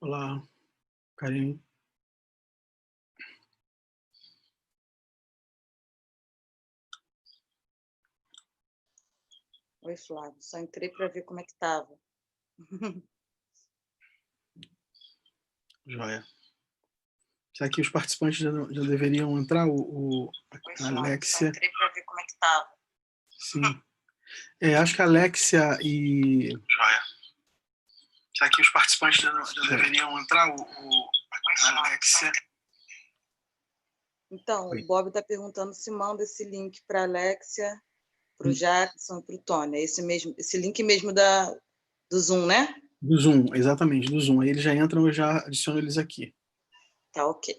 Olá, Karine. Oi, Flávio. Só entrei para ver como é que estava. Joia. Será que os participantes já deveriam entrar? Oi, A Flávio. Só Alexia. entrei para ver como é que estava. Sim. Acho que a Alexia e. Joia. Será que os participantes já deveriam entrar? A Alexia. Então, Oi. o Bob está perguntando se manda esse link para a Alexia, para o Jackson, para o Tony. É esse link mesmo do Zoom, né? Do Zoom, exatamente, do Zoom. Aí eles já entram, eu já adiciono eles aqui. Tá ok.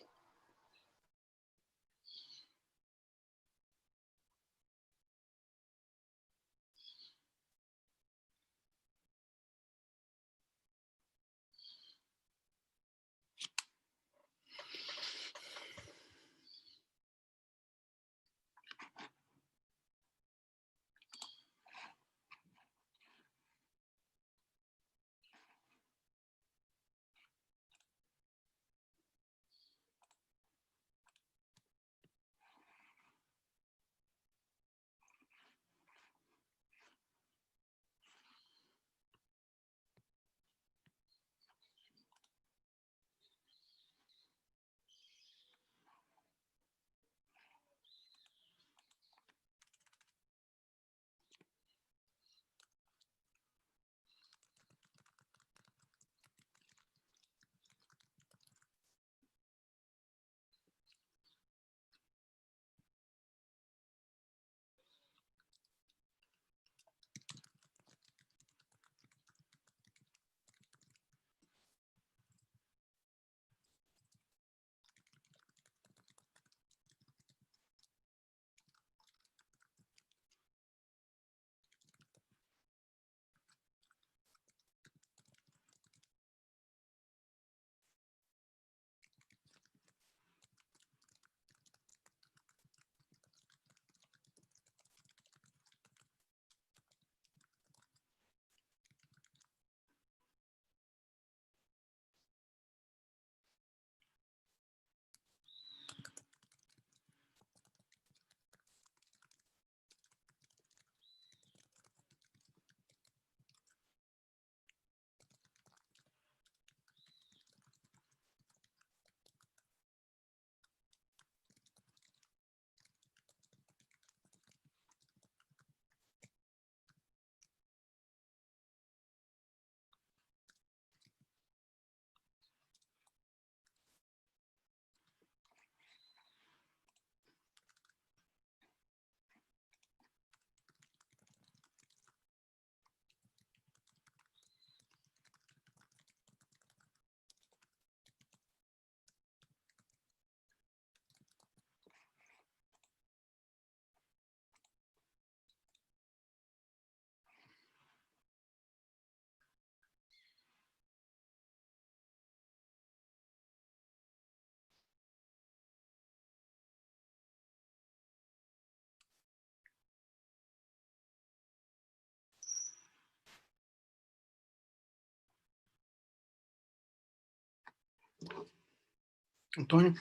Antônio?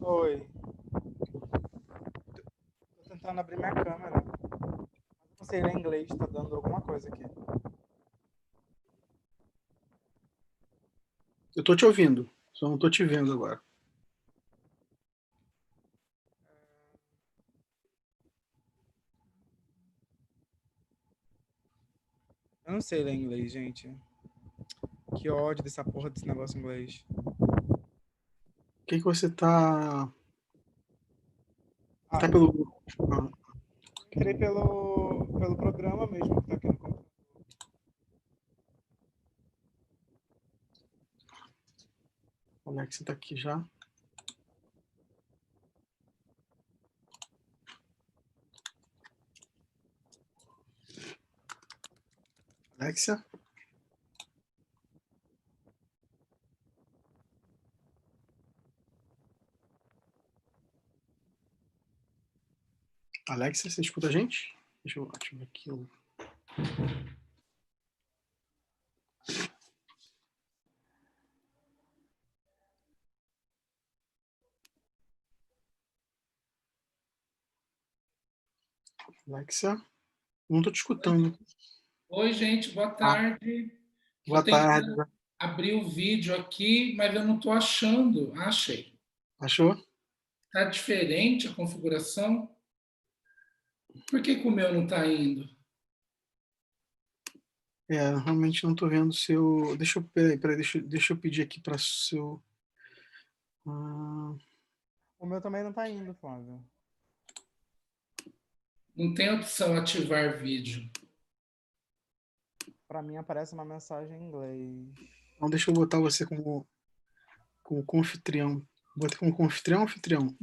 Oi. Tô tentando abrir minha câmera. Mas não sei ler inglês, tá dando alguma coisa aqui. Eu tô te ouvindo, só não tô te vendo agora. Eu não sei ler inglês, gente. Que ódio dessa porra desse negócio em inglês. O que você tá. Ah, Tá pelo. Ah, entrei pelo programa mesmo que tá aqui no computador. Alexa tá aqui já. Alexia? Alexia, você escuta a gente? Deixa eu ativar aqui o. Alexa, não tô te escutando. Oi, gente, boa tarde. Boa Tô tentando tarde. abrir o vídeo aqui, mas eu não estou achando. Achei. Achou? Tá diferente a configuração? Por que que o meu não está indo? Realmente não tô vendo o seu. Peraí, deixa eu pedir aqui para seu. O meu também não tá indo, Flávio. Não tem opção ativar vídeo. Pra mim aparece uma mensagem em inglês. Então deixa eu botar você como confitrião. Botei como confitrião ou anfitrião?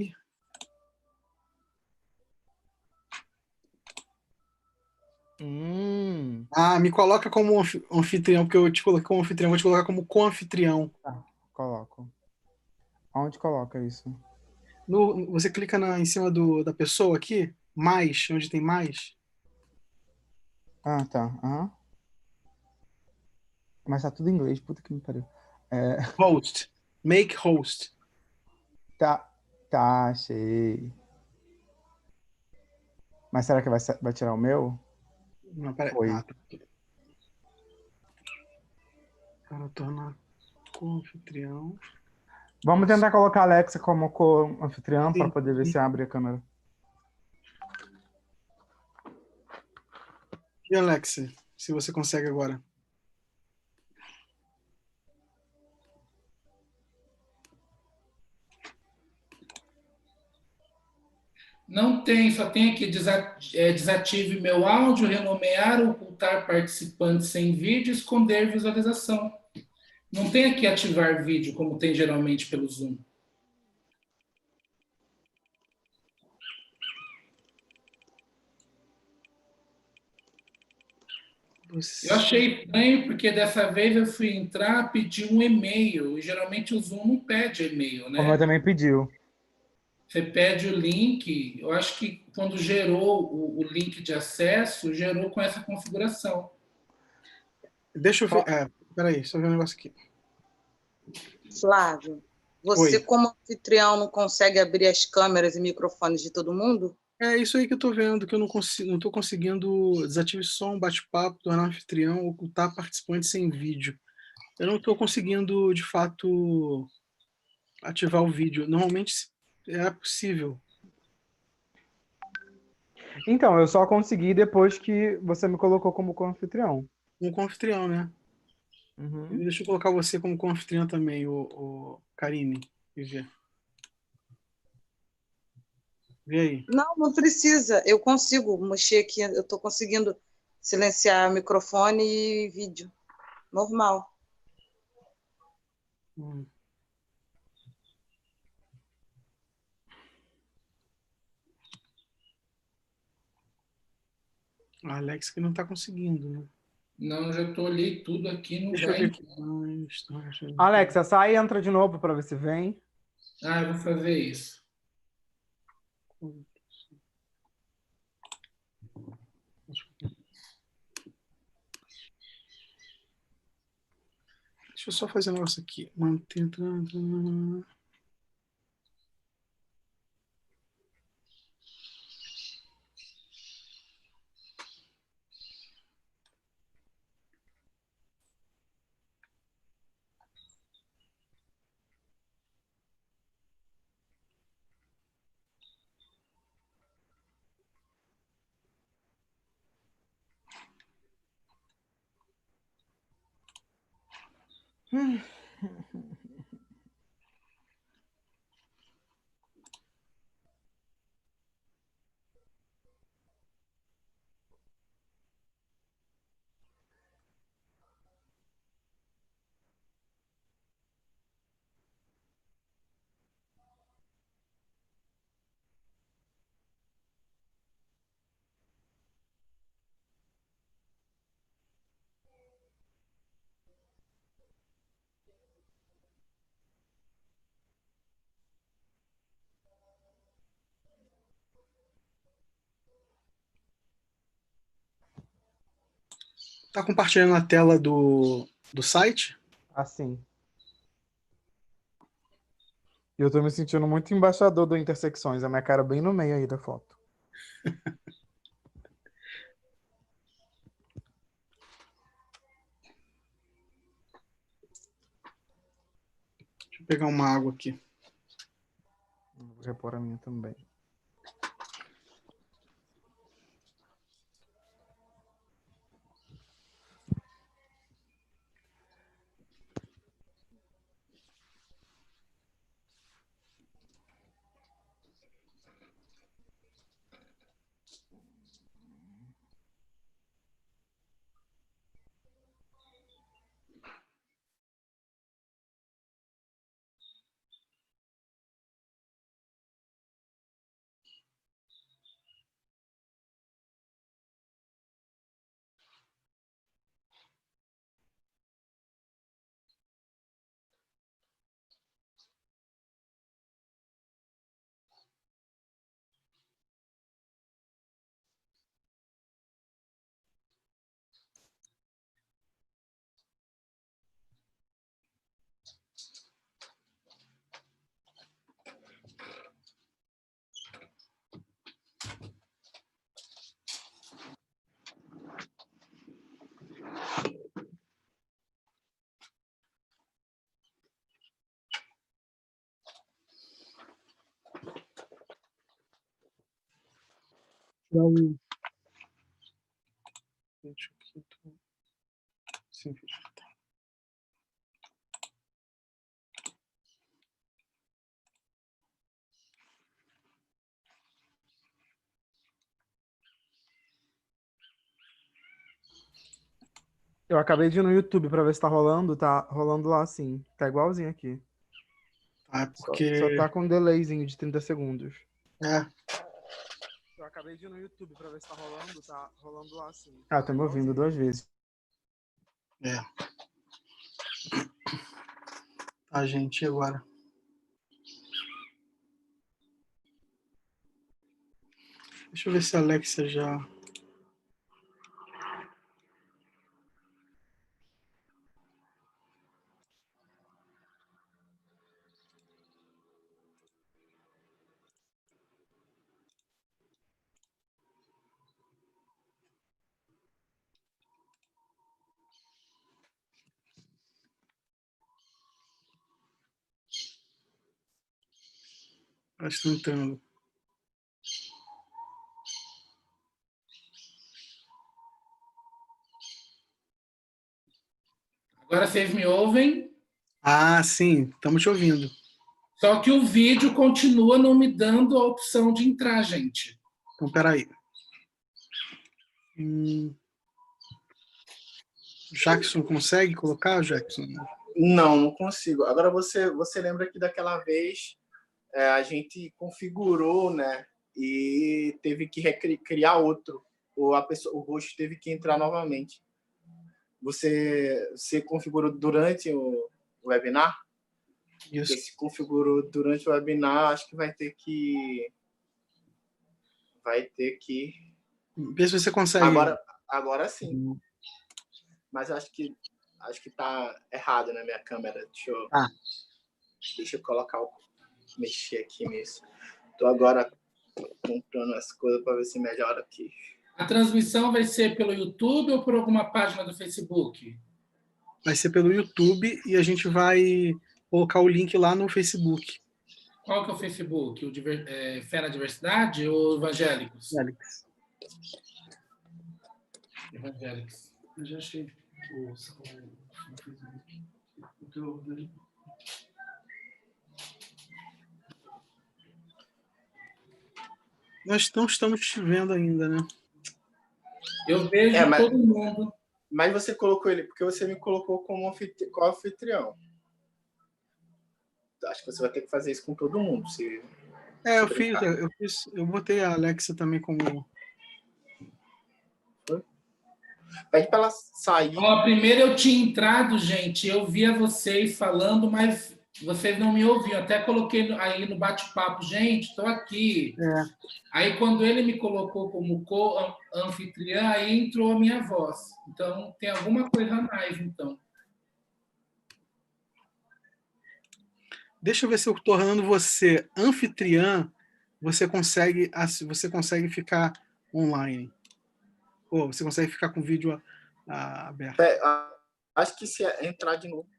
Ih, me coloca como anfitrião, porque eu te coloquei como anfitrião, vou te colocar como co-anfitrião. Tá, coloco. Aonde coloca isso? Você clica em cima da pessoa aqui, mais, onde tem mais. Ah, tá. Aham. Mas tá tudo em inglês, puta que me pariu. Host. Make host. Tá, achei. Mas será que vai tirar o meu? Não, peraí. Foi. Tá. Para tornar co-anfitrião. Vamos tentar colocar a Alexa como co-anfitriã para Sim, poder ver sim. se abre a câmera. E Alexa, se você consegue agora. Não tem, só tem aqui desative meu áudio, renomear, ocultar participantes sem vídeo, esconder visualização. Não tem aqui ativar vídeo, como tem geralmente pelo Zoom. Eu achei estranho, porque dessa vez eu fui entrar, pedir um e-mail, e geralmente o Zoom não pede e-mail, O meu né? também pediu. Você pede o link, eu acho que quando gerou o link de acesso, gerou com essa configuração. Deixa eu ver. Peraí, só ver um negócio aqui. Flávio, você Oi. como anfitrião não consegue abrir as câmeras e microfones de todo mundo? É isso aí que eu tô vendo, que eu não tô conseguindo desative som, bate-papo, tornar anfitrião, ocultar participantes sem vídeo. Eu não tô conseguindo, de fato, ativar o vídeo. Normalmente é possível. Então, eu só consegui depois que você me colocou como co-anfitrião. Com anfitrião, né? Uhum. Deixa eu colocar você como anfitrião também, o Karine. Vê aí. Não precisa. Eu consigo mexer aqui. Eu estou conseguindo silenciar microfone e vídeo. Normal. Hum. A Alex que não tá conseguindo, né? Não, já olhei tudo aqui, não Deixa eu ver vai. aqui. Alexa, sai e entra de novo para ver se vem. Ah, eu vou fazer isso. Deixa eu só fazer um negócio aqui. Manter. Tá compartilhando a tela do site? Assim. E eu tô me sentindo muito embaixador do Intersecções, a minha cara bem no meio aí da foto. Vou pegar uma água aqui. Vou repor a minha também. Dá um... Deixa eu aqui. Sim, Eu acabei de ir no YouTube pra ver se tá rolando. Tá rolando lá sim. Tá igualzinho aqui. é Só porque... tá com um delayzinho de 30 segundos. É, Eu acabei de ir no YouTube pra ver se tá rolando lá sim. Ah, tá me ouvindo 2 vezes. é. Tá, gente, e agora? Deixa eu ver se a Alexa já... Acho que tá entrando. Agora vocês me ouvem? Ah, sim, estamos te ouvindo. Só que o vídeo continua não me dando a opção de entrar, gente. Então, peraí. Jackson, consegue colocar, Jackson? Não, não consigo. Agora você lembra que daquela vez a gente configurou, né? E teve que criar outro. Ou o host teve que entrar novamente. Você configurou durante o webinar? Isso. Porque se configurou durante o webinar, acho que vai ter que Vê se você consegue. Agora sim. Mas acho que tá errado na minha câmera. Deixa eu mexer aqui nisso. Tô agora comprando as coisas para ver se melhora aqui. A transmissão vai ser pelo YouTube ou por alguma página do Facebook? Vai ser pelo YouTube e a gente vai colocar o link lá no Facebook. Qual que é o Facebook? Fé na Diversidade ou Evangélicos? Alex. Evangélicos. Eu já achei o Facebook. Nós não estamos te vendo ainda, né? Eu vejo todo mundo. Mas você colocou ele, porque você me colocou como anfitrião. Acho que você vai ter que fazer isso com todo mundo. Eu botei a Alexa também como... Pede para ela sair. Ó, primeiro eu tinha entrado, gente, eu via vocês falando, mas vocês não me ouviam. Até coloquei aí no bate-papo, gente, estou aqui. Aí, quando ele me colocou como co-anfitriã, aí entrou a minha voz. Então, tem alguma coisa a mais, então. Deixa eu ver se eu tornando você anfitriã, você consegue ficar online. Ou você consegue ficar com o vídeo aberto. Acho que se entrar de novo.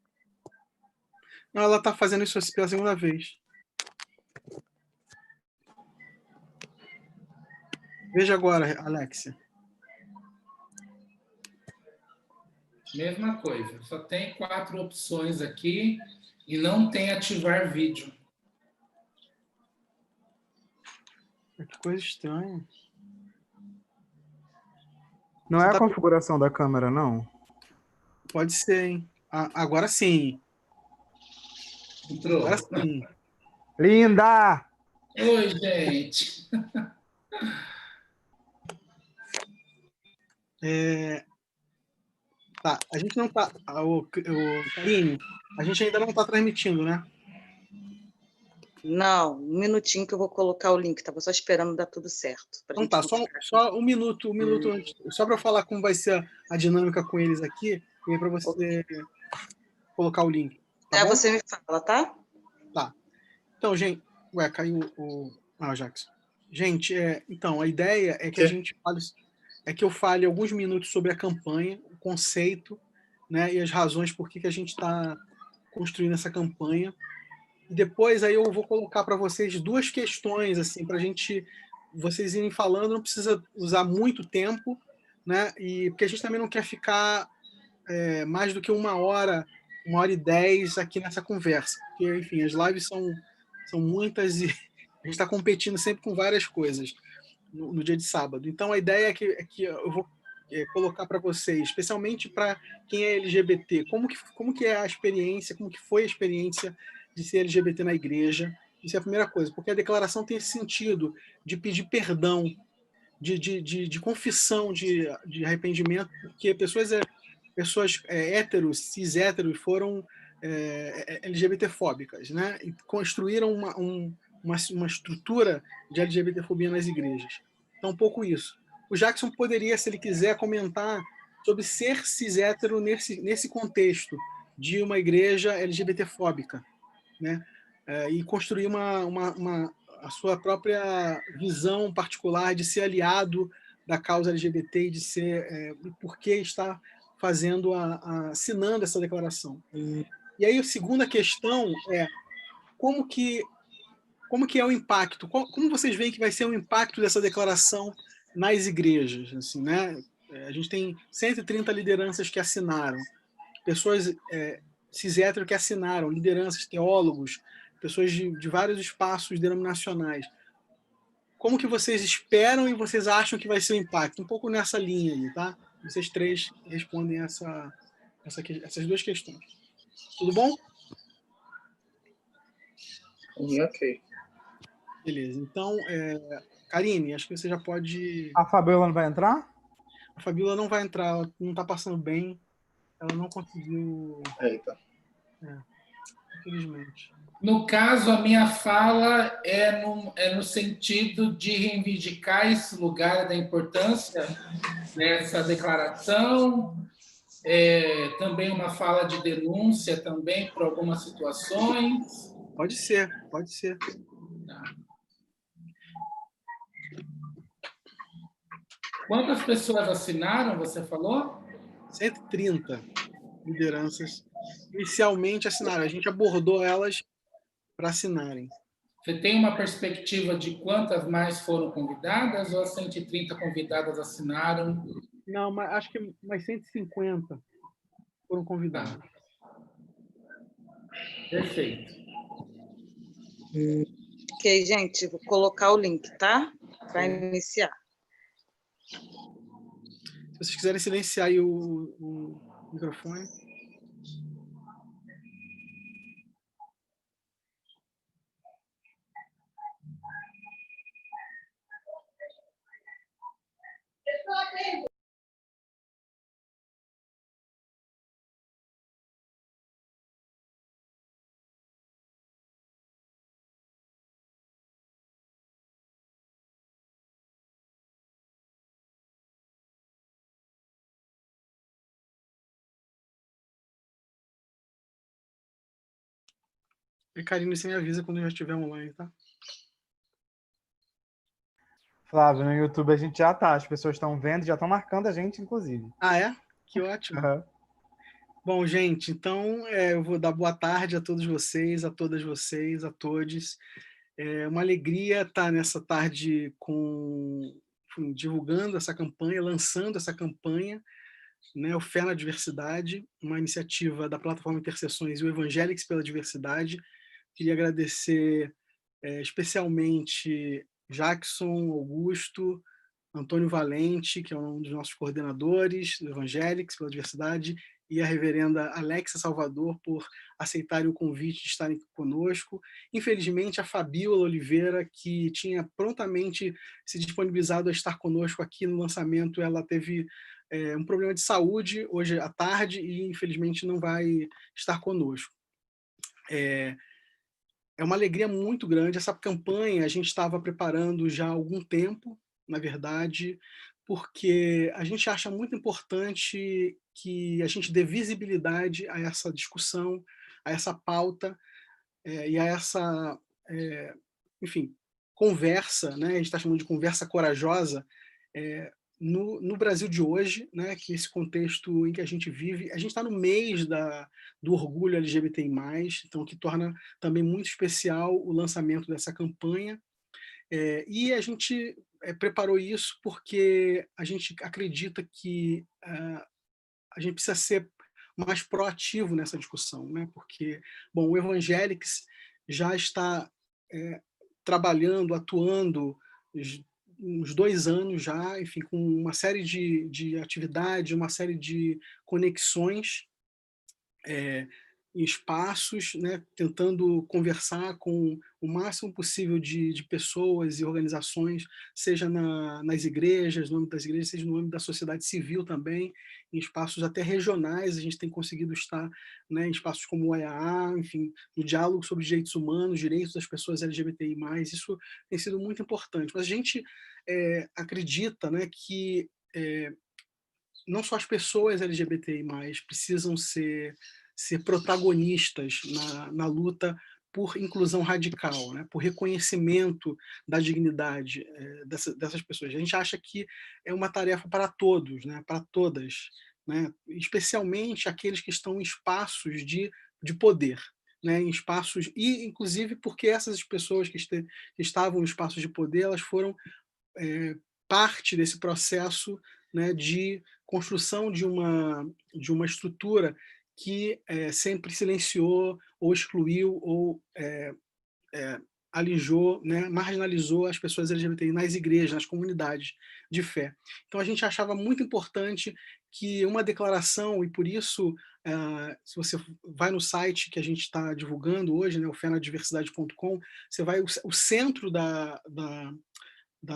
Não, ela está fazendo isso pela segunda vez. Veja agora, Alexia. Mesma coisa. Só tem 4 opções aqui e não tem ativar vídeo. Que coisa estranha. Não é a configuração da câmera, não? Pode ser, hein? Agora sim. Entrou. Agora sim. Linda! Oi, gente. Tá, a gente não tá... Karine, a gente ainda não está transmitindo, né? Não, um minutinho que eu vou colocar o link. Estava só esperando dar tudo certo. Então tá, só um minuto antes, só para falar como vai ser a dinâmica com eles aqui, e aí para você colocar o link. Tá bom? Você me fala, tá? Tá. Então, gente... Ué, caiu o... Jackson. Gente, então, a ideia é que a gente fale... É que eu fale alguns minutos sobre a campanha, o conceito, né, e as razões por que a gente está construindo essa campanha. E depois aí eu vou colocar para vocês 2 questões, assim, para vocês irem falando, não precisa usar muito tempo, né? Porque a gente também não quer ficar mais do que 1 hora, 1h10 aqui nessa conversa. Porque, enfim, as lives são muitas e a gente está competindo sempre com várias coisas no dia de sábado. Então a ideia é que eu vou colocar para vocês, especialmente para quem é LGBT, como que é a experiência, como que foi a experiência de ser LGBT na igreja. Isso é a primeira coisa, porque a declaração tem esse sentido de pedir perdão, de confissão, de arrependimento, porque pessoas héteros, cis-héteros, foram LGBT-fóbicas, né? E construíram uma estrutura de LGBT-fobia nas igrejas. Então, um pouco isso. O Jackson poderia, se ele quiser, comentar sobre ser cis-hétero nesse contexto de uma igreja LGBT-fóbica, né? E construir a sua própria visão particular de ser aliado da causa LGBT e de ser por que está fazendo assinando essa declaração. E aí a segunda questão é como que é o impacto, como vocês veem que vai ser o impacto dessa declaração nas igrejas, assim, né? A gente tem 130 lideranças que assinaram, pessoas cis-hétero que assinaram, lideranças, teólogos, pessoas de vários espaços denominacionais. Como que vocês esperam e vocês acham que vai ser o impacto? Um pouco nessa linha aí, tá? Vocês 3 respondem essas 2 questões. Tudo bom? Ok. Beleza. Então, Karine, acho que você já pode... A Fabiola não vai entrar? A Fabiola não vai entrar, ela não está passando bem, ela não conseguiu... Eita. Infelizmente. No caso, a minha fala é no sentido de reivindicar esse lugar da importância dessa declaração, também uma fala de denúncia também por algumas situações. Pode ser, pode ser. Quantas pessoas assinaram, você falou? 130 lideranças inicialmente assinaram. A gente abordou elas para assinarem. Você tem uma perspectiva de quantas mais foram convidadas ou as 130 convidadas assinaram? Não, mas acho que mais 150 foram convidados. Tá. Perfeito. Ok, gente, vou colocar o link, tá? Para iniciar. Se vocês quiserem silenciar aí o microfone. E Karine, você me avisa quando já estiver online, tá? Flávio, no YouTube a gente já tá. As pessoas estão vendo, já estão marcando a gente, inclusive. Ah, é? Que ótimo. Uhum. Bom, gente, então eu vou dar boa tarde a todos vocês, a todas vocês, a todos. É uma alegria estar nessa tarde enfim, divulgando essa campanha, lançando essa campanha, né, o Fé na Diversidade, uma iniciativa da plataforma Interseções e o Evangélicos pela Diversidade. Queria agradecer especialmente Jackson, Augusto, Antônio Valente, que é um dos nossos coordenadores do Evangélicos pela Diversidade, e a reverenda Alexa Salvador por aceitarem o convite de estarem conosco. Infelizmente, a Fabíola Oliveira, que tinha prontamente se disponibilizado a estar conosco aqui no lançamento, ela teve um problema de saúde hoje à tarde e, infelizmente, não vai estar conosco. É uma alegria muito grande. Essa campanha a gente estava preparando já há algum tempo, na verdade, porque a gente acha muito importante que a gente dê visibilidade a essa discussão, a essa pauta e a essa, enfim, conversa, né? A gente está chamando de conversa corajosa, no Brasil de hoje, né, que esse contexto em que a gente vive, a gente está no mês do orgulho LGBTI+, então que torna também muito especial o lançamento dessa campanha. E a gente preparou isso porque a gente acredita que a gente precisa ser mais proativo nessa discussão, né? Porque, bom, o Evangélicos já está trabalhando, atuando uns 2 anos já, enfim, com uma série de atividades, uma série de conexões em espaços, né, tentando conversar com o máximo possível de pessoas e organizações, seja nas igrejas, no âmbito das igrejas, seja no âmbito da sociedade civil também, em espaços até regionais, a gente tem conseguido estar, né, em espaços como o OEA, enfim, no diálogo sobre direitos humanos, direitos das pessoas LGBTI+, isso tem sido muito importante. Mas a gente acredita, né, que não só as pessoas LGBTI+, precisam ser protagonistas na luta por inclusão radical, né? Por reconhecimento da dignidade dessas pessoas. A gente acha que é uma tarefa para todos, né? Para todas, né? Especialmente aqueles que estão em espaços de poder, né? Em espaços, e inclusive porque essas pessoas que estavam em espaços de poder, elas foram parte desse processo, né, de construção de uma estrutura que sempre silenciou ou excluiu ou alijou, né, marginalizou as pessoas LGBTI nas igrejas, nas comunidades de fé. Então a gente achava muito importante que uma declaração, e por isso, se você vai no site que a gente está divulgando hoje, né, o fenadiversidade.com, você vai, o centro da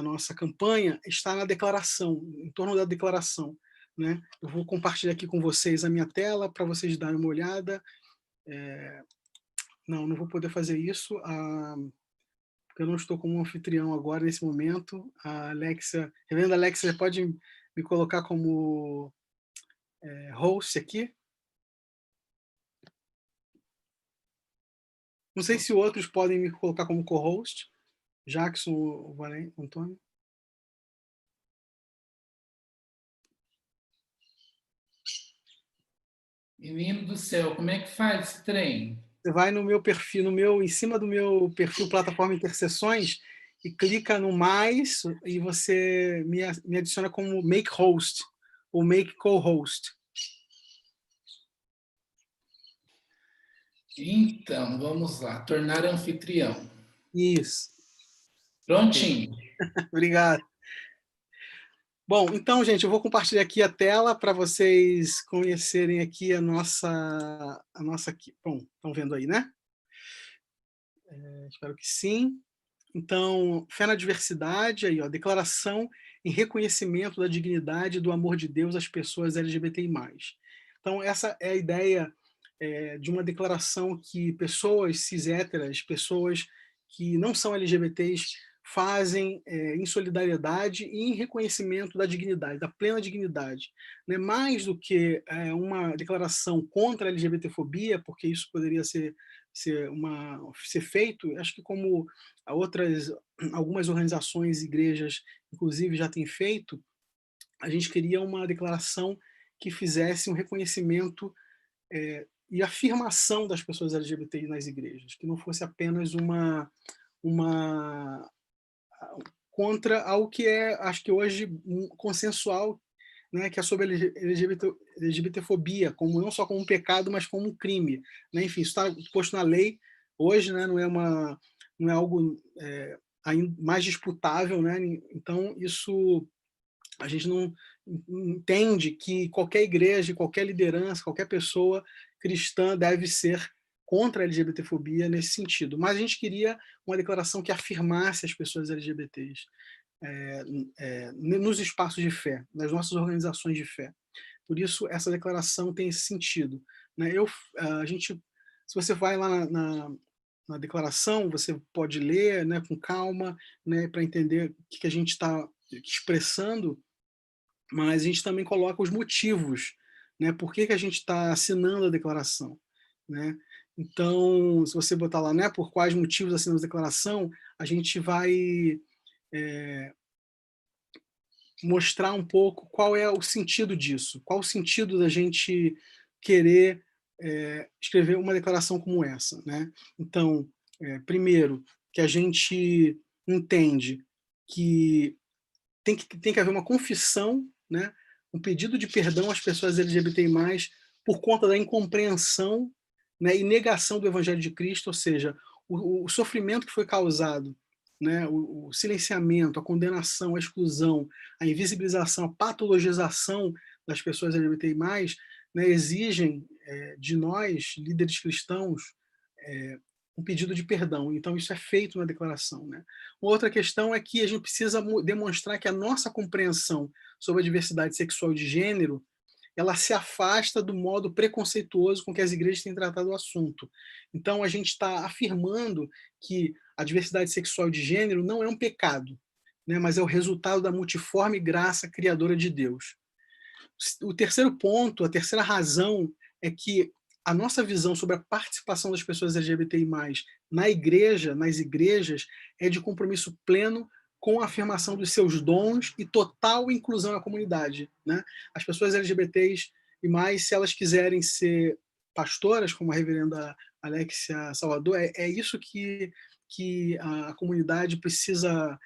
nossa campanha está na declaração, em torno da declaração, né? Eu vou compartilhar aqui com vocês a minha tela para vocês darem uma olhada. Não vou poder fazer isso, porque eu não estou como anfitrião agora, nesse momento. A Alexia, reverenda Alexia, pode me colocar como host aqui? Não sei se outros podem me colocar como co-host. Jackson ou Antônio? Menino do céu, como é que faz esse trem? Você vai no meu perfil, em cima do meu perfil Plataforma Interseções e clica no mais e você me adiciona como Make Host ou Make Co-Host. Então, vamos lá. Tornar anfitrião. Isso. Prontinho. Obrigado. Bom, então, gente, eu vou compartilhar aqui a tela para vocês conhecerem aqui a nossa aqui. Bom, estão vendo aí, né? Espero que sim. Então, fé na diversidade, aí, ó, declaração em reconhecimento da dignidade e do amor de Deus às pessoas LGBTI+. Então, essa é a ideia de uma declaração que pessoas cis-héteras, pessoas que não são LGBTs, fazem em solidariedade e em reconhecimento da dignidade, da plena dignidade. Né? Mais do que uma declaração contra a LGBTfobia, porque isso poderia ser feito, acho que como algumas organizações e igrejas, inclusive, já têm feito, a gente queria uma declaração que fizesse um reconhecimento e afirmação das pessoas LGBTI nas igrejas, que não fosse apenas uma contra algo que é, acho que hoje, consensual, né, que é sobre LGBTfobia, como, não só como um pecado, mas como um crime. Né? Enfim, isso está posto na lei hoje, né, não é algo ainda mais disputável. Né? Então, isso a gente não entende que qualquer igreja, qualquer liderança, qualquer pessoa cristã deve ser contra a LGBTfobia nesse sentido. Mas a gente queria uma declaração que afirmasse as pessoas LGBTs nos espaços de fé, nas nossas organizações de fé. Por isso, essa declaração tem esse sentido. Né? Se você vai lá na declaração, você pode ler, né, com calma, né, para entender o que a gente está expressando, mas a gente também coloca os motivos, né, por que a gente está assinando a declaração. Né? Então, se você botar lá, né, por quais motivos assinamos a declaração, a gente vai mostrar um pouco qual é o sentido disso, qual o sentido da gente querer escrever uma declaração como essa. Né? Então, primeiro, que a gente entende que tem que haver uma confissão, né? Um pedido de perdão às pessoas LGBTI+, por conta da incompreensão, né, e negação do Evangelho de Cristo, ou seja, o sofrimento que foi causado, né, o silenciamento, a condenação, a exclusão, a invisibilização, a patologização das pessoas LGBTI+, né, exigem de nós, líderes cristãos, um pedido de perdão. Então, isso é feito na declaração. Né? Outra questão é que a gente precisa demonstrar que a nossa compreensão sobre a diversidade sexual e de gênero, ela se afasta do modo preconceituoso com que as igrejas têm tratado o assunto. Então, a gente está afirmando que a diversidade sexual e de gênero não é um pecado, né? Mas é o resultado da multiforme graça criadora de Deus. O terceiro ponto, a terceira razão, é que a nossa visão sobre a participação das pessoas LGBTI+, na igreja, nas igrejas, é de compromisso pleno com a afirmação dos seus dons e total inclusão na comunidade. Né? As pessoas LGBTs e mais, se elas quiserem ser pastoras, como a reverenda Alexia Salvador, é isso que a comunidade precisa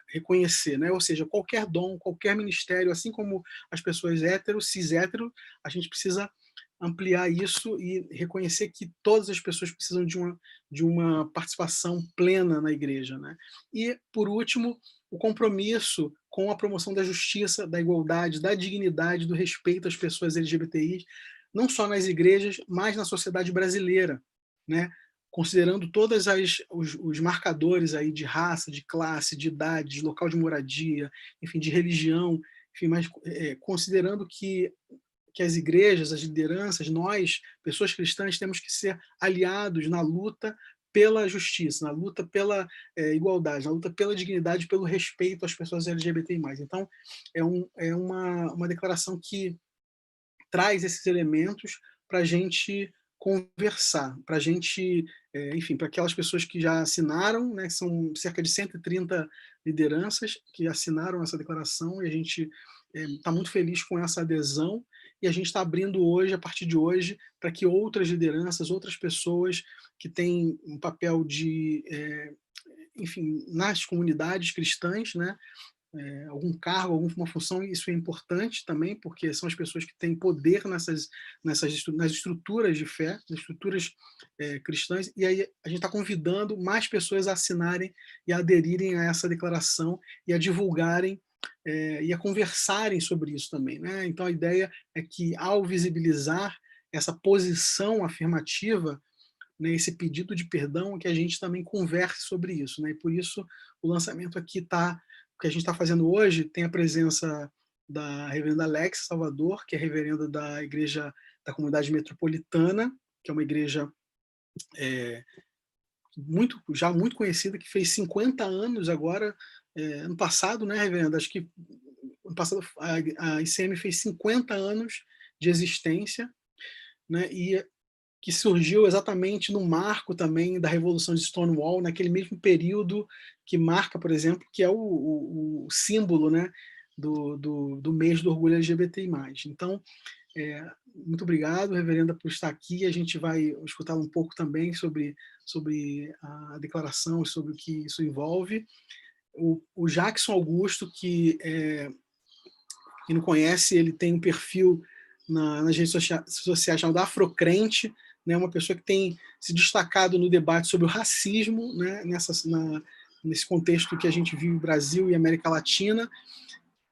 reconhecer. Né? Ou seja, qualquer dom, qualquer ministério, assim como as pessoas cis-hétero, a gente precisa ampliar isso e reconhecer que todas as pessoas precisam de uma participação plena na igreja. Né? E, por último, o compromisso com a promoção da justiça, da igualdade, da dignidade, do respeito às pessoas LGBTI, não só nas igrejas, mas na sociedade brasileira, né? Considerando todos os marcadores aí de raça, de classe, de idade, de local de moradia, enfim, de religião, enfim, mas considerando que as igrejas, as lideranças, nós, pessoas cristãs, temos que ser aliados na luta pela justiça, na luta pela igualdade, na luta pela dignidade, pelo respeito às pessoas LGBTI+. Então, é uma declaração que traz esses elementos para a gente conversar, para a gente, enfim, para aquelas pessoas que já assinaram, né, que são cerca de 130 lideranças que assinaram essa declaração, e a gente está muito feliz com essa adesão, e a gente está abrindo hoje, a partir de hoje, para que outras lideranças, outras pessoas que têm um papel de, enfim, nas comunidades cristãs, né, algum cargo, alguma função, isso é importante também, porque são as pessoas que têm poder nas estruturas de fé, nas estruturas cristãs, e aí a gente está convidando mais pessoas a assinarem e a aderirem a essa declaração e a divulgarem e a conversarem sobre isso também. Né? Então a ideia é que, ao visibilizar essa posição afirmativa, né, esse pedido de perdão, que a gente também converse sobre isso. Né? E por isso o lançamento aqui está, o que a gente está fazendo hoje, tem a presença da reverenda Alex Salvador, que é reverenda da Igreja da Comunidade Metropolitana, que é uma igreja já muito conhecida, que fez 50 anos agora, ano passado, né, reverenda? Acho que ano passado a ICM fez 50 anos de existência, né, e que surgiu exatamente no marco também da Revolução de Stonewall, naquele mesmo período que marca, por exemplo, que é o símbolo, né, do mês do orgulho LGBTI+. Então, muito obrigado, reverenda, por estar aqui. A gente vai escutar um pouco também sobre a declaração, sobre o que isso envolve. O Jackson Augusto, que quem não conhece, ele tem um perfil nas redes sociais chamado Afrocrente, né, uma pessoa que tem se destacado no debate sobre o racismo, né, nesse contexto que a gente vive no Brasil e América Latina.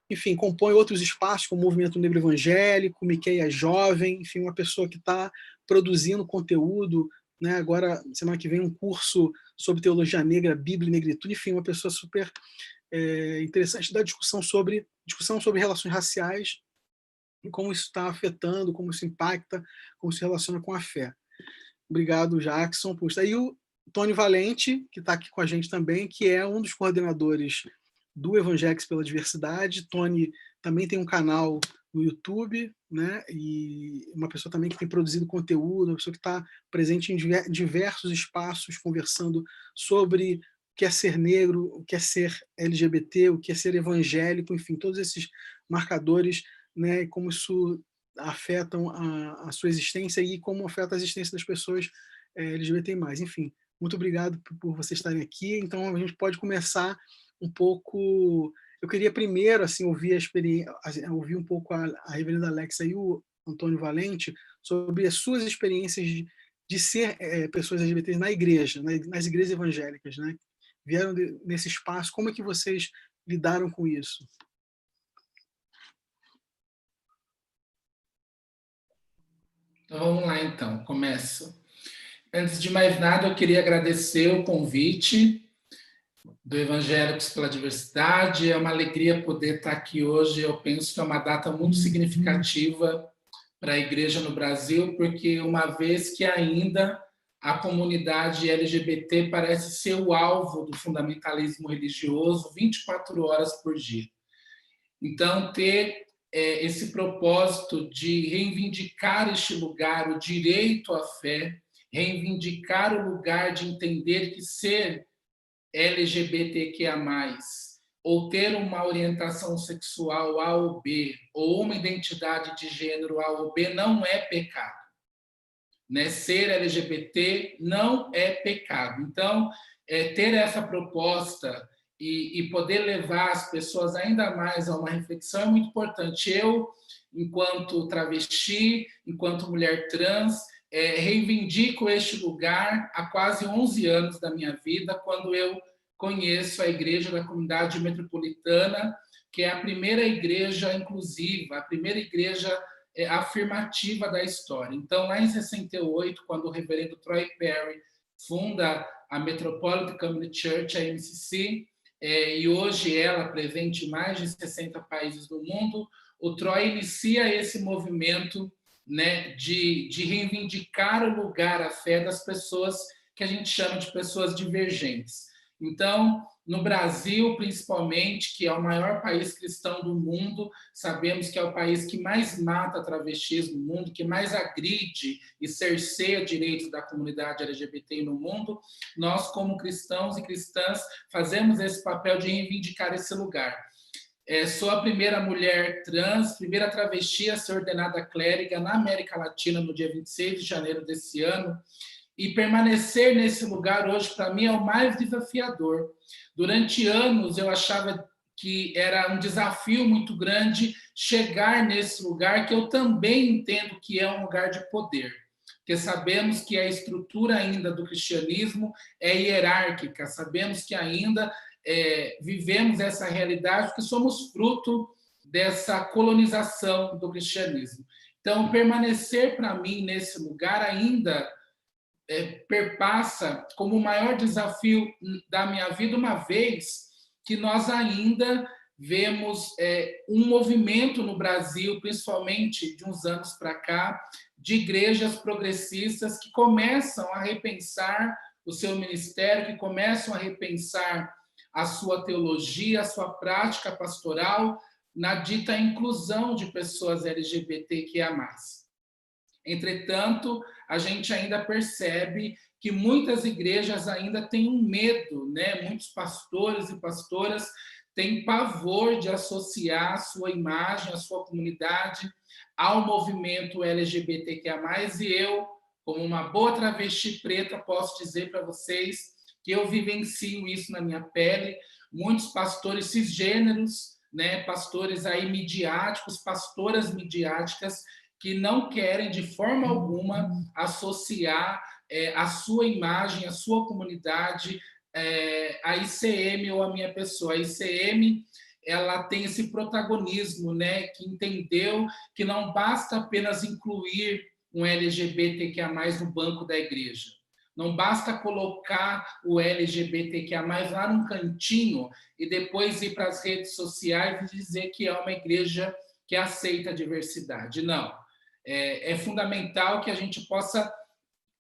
Enfim, compõe outros espaços, como o Movimento Negro Evangélico, Miqueia Jovem, enfim, uma pessoa que está produzindo conteúdo, né, agora, semana que vem, um curso sobre teologia negra, Bíblia e negritude, enfim, uma pessoa super interessante da discussão sobre relações raciais e como isso está afetando, como isso impacta, como se relaciona com a fé. Obrigado, Jackson, por estar aí. E o Tony Valente, que está aqui com a gente também, que é um dos coordenadores do Evangelics pela Diversidade. Tony também tem um canal no YouTube, né? E uma pessoa também que tem produzido conteúdo, uma pessoa que está presente em diversos espaços, conversando sobre o que é ser negro, o que é ser LGBT, o que é ser evangélico, enfim, todos esses marcadores, né? E como isso afetam a sua existência e como afeta a existência das pessoas LGBT+. Enfim, muito obrigado por vocês estarem aqui. Então, a gente pode começar um pouco. Eu queria primeiro assim ouvir a experiência, ouvir um pouco a reverenda Alexa e o Antônio Valente sobre as suas experiências de ser pessoas LGBTs na igreja, nas igrejas evangélicas, né? Vieram nesse espaço, como é que vocês lidaram com isso? Então vamos lá, então, começo. Antes de mais nada, eu queria agradecer o convite do Evangélicos pela Diversidade. É uma alegria poder estar aqui hoje. Eu penso que é uma data muito significativa para a igreja no Brasil, porque uma vez que ainda a comunidade LGBT parece ser o alvo do fundamentalismo religioso 24 horas por dia. Então, ter esse propósito de reivindicar este lugar, o direito à fé, reivindicar o lugar de entender que ser LGBTQIA+, ou ter uma orientação sexual A ou B, ou uma identidade de gênero A ou B, não é pecado. Né? Ser LGBT não é pecado. Então, ter essa proposta e poder levar as pessoas ainda mais a uma reflexão é muito importante. Eu, enquanto travesti, enquanto mulher trans, reivindico este lugar há quase 11 anos da minha vida, quando eu conheço a Igreja da Comunidade Metropolitana, que é a primeira igreja inclusiva, a primeira igreja afirmativa da história. Então, lá em 68, quando o reverendo Troy Perry funda a Metropolitan Community Church, a MCC, e hoje ela presente em mais de 60 países do mundo, o Troy inicia esse movimento, né, de reivindicar o lugar, a fé das pessoas que a gente chama de pessoas divergentes. Então, no Brasil, principalmente, que é o maior país cristão do mundo, sabemos que é o país que mais mata travestis no mundo, que mais agride e cerceia direitos da comunidade LGBT no mundo. Nós, como cristãos e cristãs, fazemos esse papel de reivindicar esse lugar. Sou a primeira mulher trans, primeira travesti a ser ordenada clériga na América Latina no dia 26 de janeiro desse ano. E permanecer nesse lugar hoje, para mim, é o mais desafiador. Durante anos, eu achava que era um desafio muito grande chegar nesse lugar, que eu também entendo que é um lugar de poder. Porque sabemos que a estrutura ainda do cristianismo é hierárquica, sabemos que ainda vivemos essa realidade, porque somos fruto dessa colonização do cristianismo. Então, permanecer para mim nesse lugar ainda perpassa como o maior desafio da minha vida, uma vez que nós ainda vemos um movimento no Brasil, principalmente de uns anos para cá, de igrejas progressistas que começam a repensar o seu ministério, que começam a repensar a sua teologia, a sua prática pastoral na dita inclusão de pessoas LGBTQIA+. Entretanto, a gente ainda percebe que muitas igrejas ainda têm um medo, né? Muitos pastores e pastoras têm pavor de associar a sua imagem, a sua comunidade ao movimento LGBTQIA+, e eu, como uma boa travesti preta, posso dizer para vocês que eu vivencio isso na minha pele. Muitos pastores cisgêneros, né, pastores aí midiáticos, pastoras midiáticas, que não querem de forma alguma associar a sua imagem, a sua comunidade, a ICM ou a minha pessoa. A ICM, ela tem esse protagonismo, né, que entendeu que não basta apenas incluir um LGBTQIA+, no banco da igreja. Não basta colocar o LGBTQIA+, lá num cantinho e depois ir para as redes sociais e dizer que é uma igreja que aceita a diversidade. Não. É fundamental que a gente possa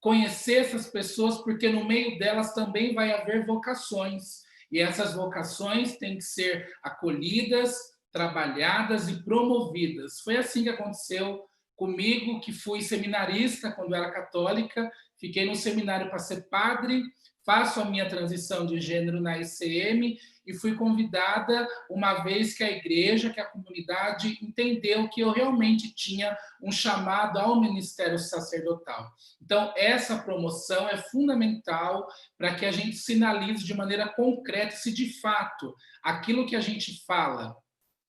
conhecer essas pessoas, porque no meio delas também vai haver vocações. E essas vocações têm que ser acolhidas, trabalhadas e promovidas. Foi assim que aconteceu comigo, que fui seminarista quando era católica, fiquei no seminário para ser padre, faço a minha transição de gênero na ICM e fui convidada uma vez que a igreja, que a comunidade entendeu que eu realmente tinha um chamado ao ministério sacerdotal. Então, essa promoção é fundamental para que a gente sinalize de maneira concreta se de fato aquilo que a gente fala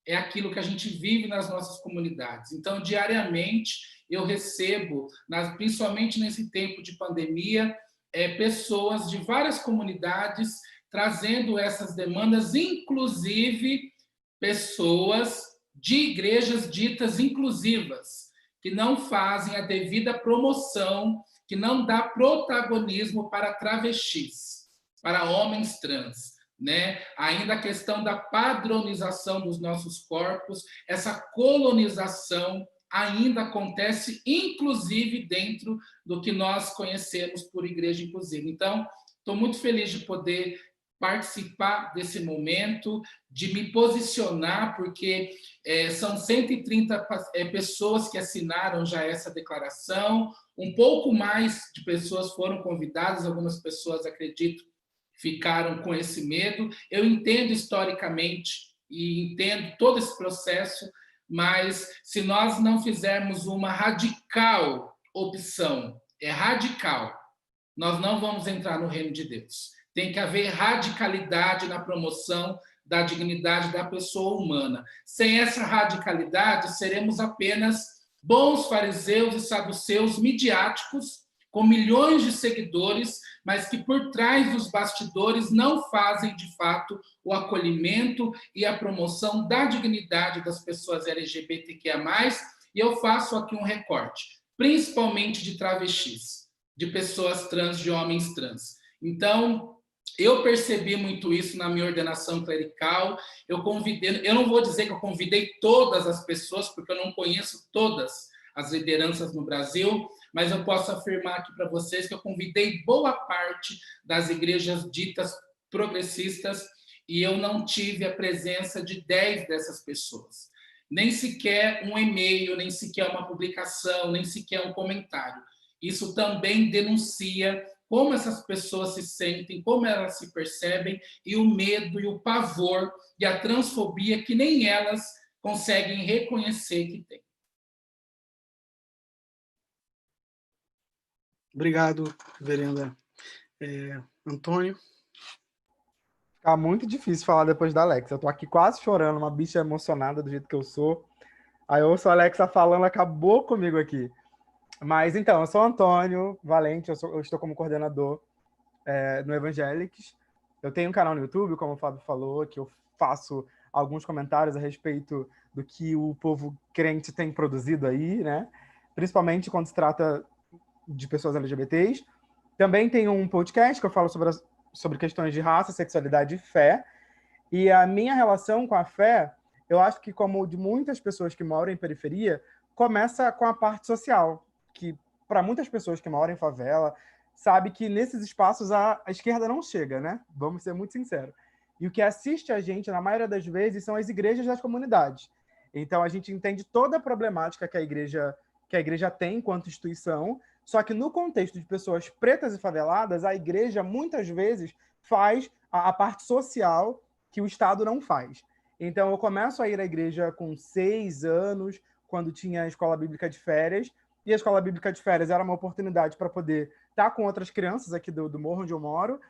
é aquilo que a gente vive nas nossas comunidades. Então, diariamente, eu recebo, principalmente nesse tempo de pandemia, pessoas de várias comunidades trazendo essas demandas, inclusive pessoas de igrejas ditas inclusivas, que não fazem a devida promoção, que não dá protagonismo para travestis, para homens trans, né? Ainda a questão da padronização dos nossos corpos, essa colonização ainda acontece, inclusive dentro do que nós conhecemos por igreja inclusiva. Então, estou muito feliz de poder participar desse momento, de me posicionar, porque são 130 pessoas que assinaram já essa declaração, um pouco mais de pessoas foram convidadas, algumas pessoas, acredito, ficaram com esse medo. Eu entendo historicamente e entendo todo esse processo, mas se nós não fizermos uma radical opção, radical, nós não vamos entrar no reino de Deus. Tem que haver radicalidade na promoção da dignidade da pessoa humana. Sem essa radicalidade, seremos apenas bons fariseus e saduceus midiáticos, com milhões de seguidores, mas que por trás dos bastidores não fazem, de fato, o acolhimento e a promoção da dignidade das pessoas LGBTQIA+, e eu faço aqui um recorte, principalmente de travestis, de pessoas trans, de homens trans. Então, eu percebi muito isso na minha ordenação clerical. Eu não vou dizer que eu convidei todas as pessoas, porque eu não conheço todas as lideranças no Brasil, mas eu posso afirmar aqui para vocês que eu convidei boa parte das igrejas ditas progressistas e eu não tive a presença de 10 dessas pessoas. Nem sequer um e-mail, nem sequer uma publicação, nem sequer um comentário. Isso também denuncia como essas pessoas se sentem, como elas se percebem, e o medo e o pavor e a transfobia que nem elas conseguem reconhecer que têm. Obrigado, reverenda Antônio. Fica muito difícil falar depois da Alexa. Eu tô aqui quase chorando, uma bicha emocionada do jeito que eu sou. Aí eu ouço a Alexa falando, acabou comigo aqui. Mas então, eu sou Antônio Valente, eu estou como coordenador no Evangelics. Eu tenho um canal no YouTube, como o Fábio falou, que eu faço alguns comentários a respeito do que o povo crente tem produzido aí, né? Principalmente quando se trata de pessoas LGBTs. Também tenho um podcast que eu falo sobre questões de raça, sexualidade e fé. E a minha relação com a fé, eu acho que, como de muitas pessoas que moram em periferia, começa com a parte social, que para muitas pessoas que moram em favela, sabe que nesses espaços a esquerda não chega, né? Vamos ser muito sinceros. E o que assiste a gente, na maioria das vezes, são as igrejas das comunidades. Então, a gente entende toda a problemática que a igreja tem enquanto instituição, só que no contexto de pessoas pretas e faveladas, a igreja, muitas vezes, faz a parte social que o Estado não faz. Então, eu começo a ir à igreja com 6 anos, quando tinha a escola bíblica de férias, e a escola bíblica de férias era uma oportunidade para poder estar com outras crianças aqui do morro onde eu moro,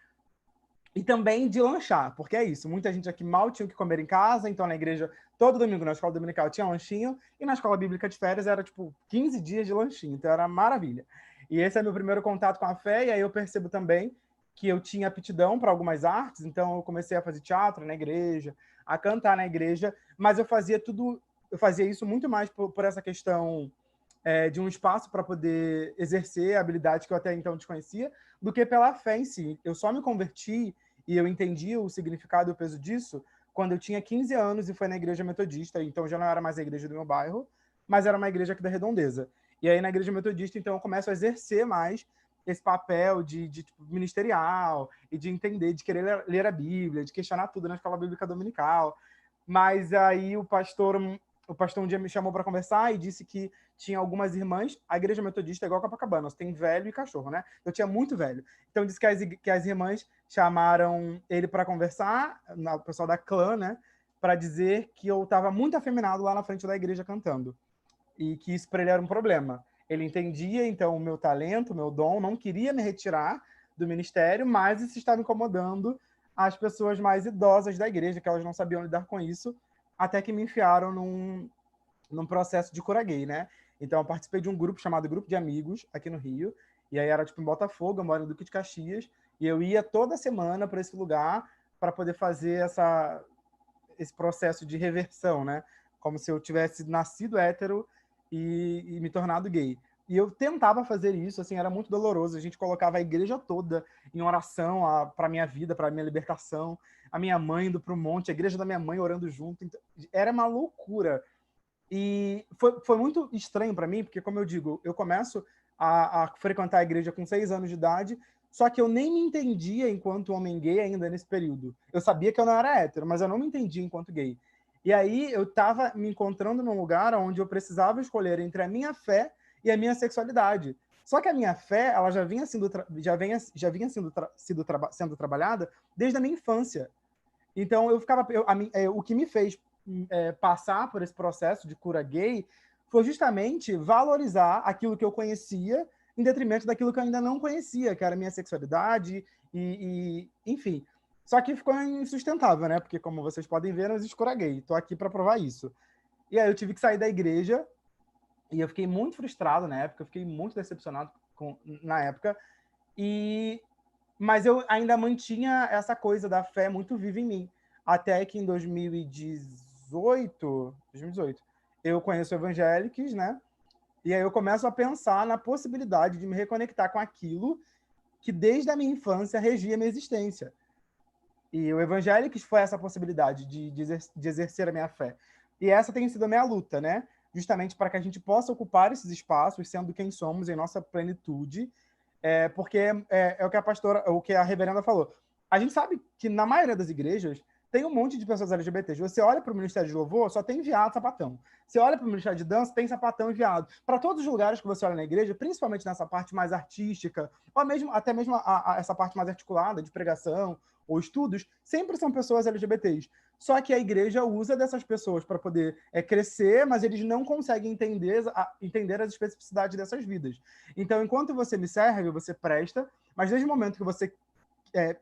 e também de lanchar, porque é isso, muita gente aqui mal tinha o que comer em casa, então na igreja, todo domingo na escola dominical tinha lanchinho, e na escola bíblica de férias era tipo 15 dias de lanchinho, então era maravilha. E esse é meu primeiro contato com a fé, e aí eu percebo também que eu tinha aptidão para algumas artes, então eu comecei a fazer teatro na igreja, a cantar na igreja, mas eu fazia isso muito mais por essa questão de um espaço para poder exercer habilidades que eu até então desconhecia, do que pela fé em si. Eu só me converti e eu entendi o significado e o peso disso quando eu tinha 15 anos e foi na igreja metodista, então já não era mais a igreja do meu bairro, mas era uma igreja aqui da Redondeza. E aí na igreja metodista, então, eu começo a exercer mais esse papel de tipo, ministerial e de entender, de querer ler a Bíblia, de questionar tudo na escola bíblica dominical. Mas aí o pastor um dia me chamou para conversar e disse que tinha algumas irmãs, a igreja metodista é igual a Copacabana, você tem velho e cachorro, né? Eu tinha muito velho. Então disse que as irmãs chamaram ele para conversar, o pessoal da clã, né? Para dizer que eu estava muito afeminado lá na frente da igreja cantando. E que isso para ele era um problema. Ele entendia, então, o meu talento, o meu dom, não queria me retirar do ministério, mas isso estava incomodando as pessoas mais idosas da igreja, que elas não sabiam lidar com isso, até que me enfiaram num processo de cura gay, né? Então, eu participei de um grupo chamado Grupo de Amigos, aqui no Rio, e aí era tipo em Botafogo, eu moro em Duque de Caxias, e eu ia toda semana para esse lugar para poder fazer esse processo de reversão, né? Como se eu tivesse nascido hétero e me tornado gay. E eu tentava fazer isso, assim, era muito doloroso. A gente colocava a igreja toda em oração para minha vida, para minha libertação. A minha mãe indo para o monte, a igreja da minha mãe orando junto. Então, era uma loucura. E foi muito estranho para mim, porque, como eu digo, eu começo a frequentar a igreja com 6 anos de idade, só que eu nem me entendia enquanto homem gay ainda nesse período. Eu sabia que eu não era hétero, mas eu não me entendia enquanto gay. E aí eu estava me encontrando num lugar onde eu precisava escolher entre a minha fé e a minha sexualidade. Só que a minha fé, ela já vinha sendo trabalhada desde a minha infância. Então eu ficava, o que me fez passar por esse processo de cura gay foi justamente valorizar aquilo que eu conhecia em detrimento daquilo que eu ainda não conhecia, que era a minha sexualidade enfim. Só que ficou insustentável, né? Porque, como vocês podem ver, não existe cura gay. Estou aqui para provar isso. E aí eu tive que sair da igreja e eu fiquei muito frustrado na época, eu fiquei muito decepcionado na época. Mas eu ainda mantinha essa coisa da fé muito viva em mim. Até que em 2018 eu conheço Evangélicos, né? E aí eu começo a pensar na possibilidade de me reconectar com aquilo que desde a minha infância regia a minha existência. E o Evangélicos foi essa possibilidade de exercer a minha fé. E essa tem sido a minha luta, né? Justamente para que a gente possa ocupar esses espaços, sendo quem somos em nossa plenitude, porque é o que a reverenda falou. A gente sabe que na maioria das igrejas tem um monte de pessoas LGBTs. Você olha para o Ministério de Louvor, só tem viado, sapatão. Você olha para o Ministério de Dança, tem sapatão e viado. Para todos os lugares que você olha na igreja, principalmente nessa parte mais artística, ou até mesmo essa parte mais articulada de pregação ou estudos, sempre são pessoas LGBTs. Só que a igreja usa dessas pessoas para poder crescer, mas eles não conseguem entender as especificidades dessas vidas. Então, enquanto você me serve, você presta, mas desde o momento que você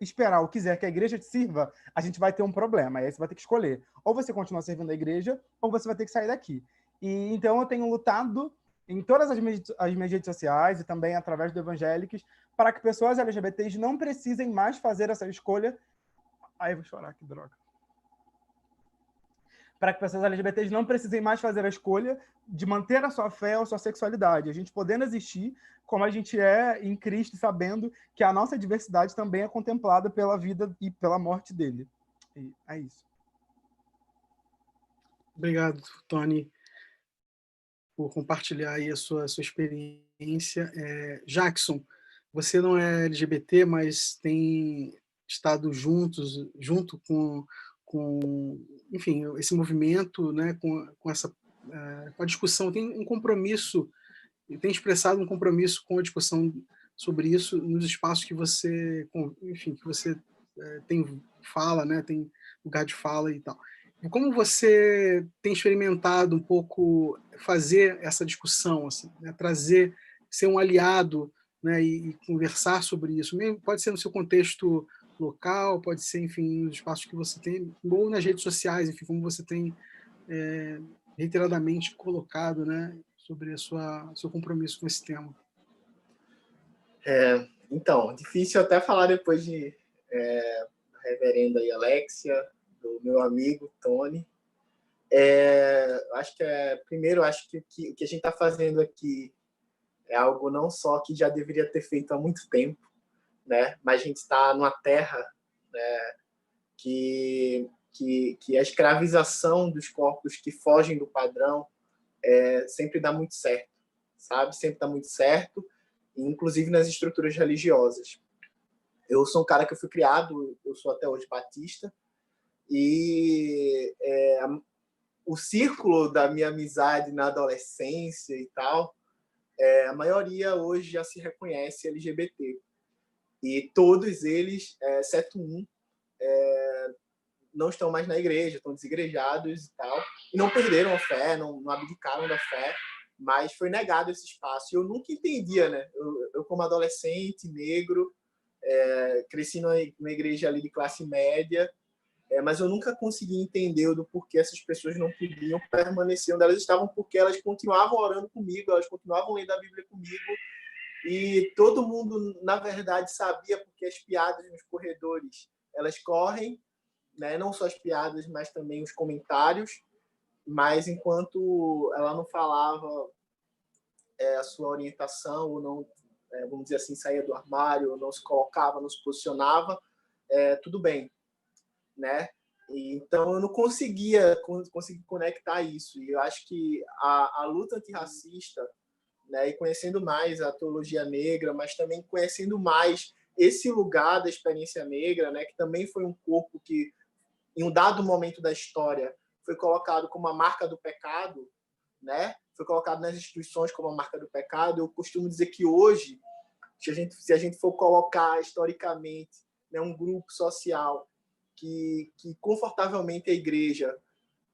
esperar ou quiser que a igreja te sirva, a gente vai ter um problema. Aí você vai ter que escolher. Ou você continua servindo a igreja, ou você vai ter que sair daqui. E então eu tenho lutado em todas as minhas redes sociais e também através do Evangélicos para que pessoas LGBTs não precisem mais fazer essa escolha. Ai, eu vou chorar, que droga. Para que pessoas LGBTs não precisem mais fazer a escolha de manter a sua fé ou a sua sexualidade. A gente podendo existir como a gente é em Cristo, sabendo que a nossa diversidade também é contemplada pela vida e pela morte dele. E é isso. Obrigado, Tony, por compartilhar aí a sua experiência. Jackson, você não é LGBT, mas tem estado junto com enfim, esse movimento, né, com a discussão, tem um compromisso, tem expressado um compromisso com a discussão sobre isso nos espaços que você, enfim, que você tem fala, né, tem lugar de fala e tal. como você tem experimentado um pouco fazer essa discussão, assim, né? Trazer, ser um aliado, né? E conversar sobre isso, mesmo pode ser no seu contexto local, pode ser, enfim, nos espaços que você tem, ou nas redes sociais, enfim, como você tem reiteradamente colocado, né? Sobre seu compromisso com esse tema. Então, difícil até falar depois de reverenda aí, Alexia, do meu amigo Tony. Acho que primeiro, acho que o que a gente está fazendo aqui é algo não só que já deveria ter feito há muito tempo, né? Mas a gente está numa terra, né, que a escravização dos corpos que fogem do padrão sempre dá muito certo, sabe? Sempre dá muito certo, inclusive nas estruturas religiosas. Eu sou um cara que eu fui criado, eu sou até hoje batista, e o círculo da minha amizade na adolescência e tal, a maioria hoje já se reconhece LGBT. E todos eles, exceto um, não estão mais na igreja, estão desigrejados e tal, e não perderam a fé, não abdicaram da fé, mas foi negado esse espaço. E eu nunca entendia, né? Eu como adolescente, negro, cresci numa igreja ali de classe média, mas eu nunca consegui entender do porquê essas pessoas não podiam permanecer onde elas estavam, porque elas continuavam orando comigo, elas continuavam lendo a Bíblia comigo, e todo mundo, na verdade, sabia, porque as piadas nos corredores, elas correm, né? Não só as piadas, mas também os comentários, mas enquanto ela não falava a sua orientação, ou não, vamos dizer assim, saía do armário, ou não se colocava, não se posicionava, tudo bem, né? E, então eu não conseguia conectar isso, e eu acho que a luta antirracista, né, e conhecendo mais a teologia negra, mas também conhecendo mais esse lugar da experiência negra, né, que também foi um corpo que, em um dado momento da história, foi colocado como a marca do pecado, né? Foi colocado nas instituições como a marca do pecado. Eu costumo dizer que hoje, se a gente for colocar historicamente, né, um grupo social que confortavelmente a igreja,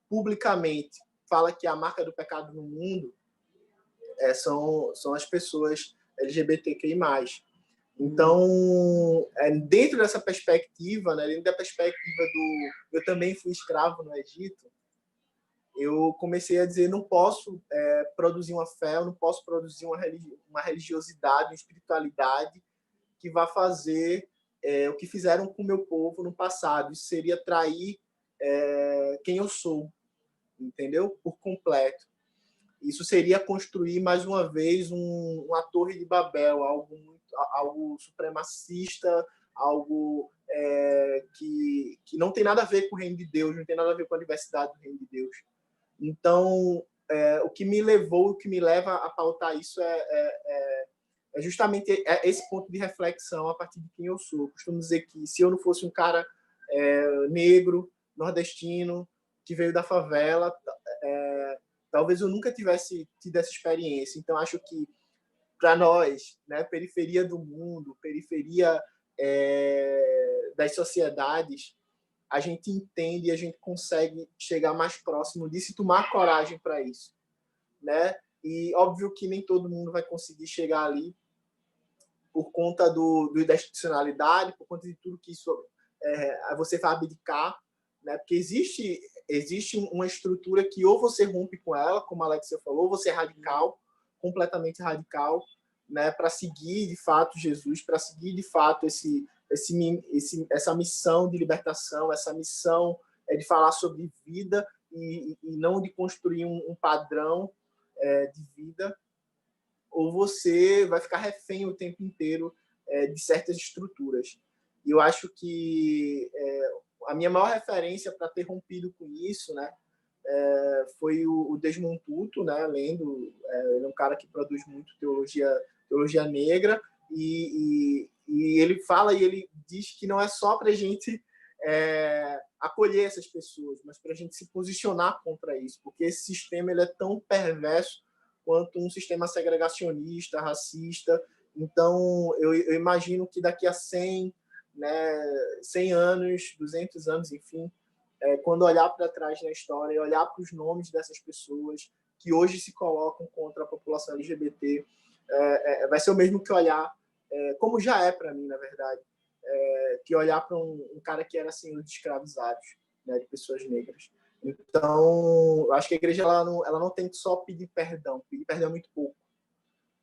publicamente, fala que é a marca do pecado no mundo, são as pessoas LGBTQI+. Então, dentro dessa perspectiva, né, dentro da perspectiva do... Eu também fui escravo no Egito, eu comecei a dizer, não posso produzir uma fé, eu não posso produzir uma religiosidade, uma espiritualidade que vá fazer o que fizeram com o meu povo no passado. Isso seria trair quem eu sou, entendeu? Por completo. Isso seria construir, mais uma vez, uma torre de Babel, algo supremacista, algo que não tem nada a ver com o reino de Deus, não tem nada a ver com a diversidade do reino de Deus. Então, o que me levou, o que me leva a pautar isso é justamente esse ponto de reflexão a partir de quem eu sou. Eu costumo dizer que se eu não fosse um cara negro, nordestino, que veio da favela, talvez eu nunca tivesse tido essa experiência. Então, acho que, para nós, né, periferia do mundo, periferia das sociedades, a gente entende e a gente consegue chegar mais próximo disso e tomar coragem para isso, né? E óbvio que nem todo mundo vai conseguir chegar ali por conta da institucionalidade, por conta de tudo que isso você vai abdicar, né? Porque existe uma estrutura que ou você rompe com ela, como a Alexia falou, ou você é radical, completamente radical, né? Para seguir de fato Jesus, para seguir de fato essa missão de libertação, essa missão de falar sobre vida e não de construir um padrão de vida, ou você vai ficar refém o tempo inteiro de certas estruturas. E eu acho que a minha maior referência para ter rompido com isso, né, foi o Desmond Tutu, né, lendo, ele é um cara que produz muito teologia negra, e ele fala e ele diz que não é só para a gente acolher essas pessoas, mas para a gente se posicionar contra isso, porque esse sistema ele é tão perverso quanto um sistema segregacionista, racista. Então, eu imagino que daqui a 100 anos, 200 anos, enfim, quando olhar para trás na história e olhar para os nomes dessas pessoas que hoje se colocam contra a população LGBT, vai ser o mesmo que olhar, como já é para mim, na verdade, que olhar para um cara que era senhor de escravizados, né, de pessoas negras. Então, eu acho que a igreja ela não tem que só pedir perdão é muito pouco,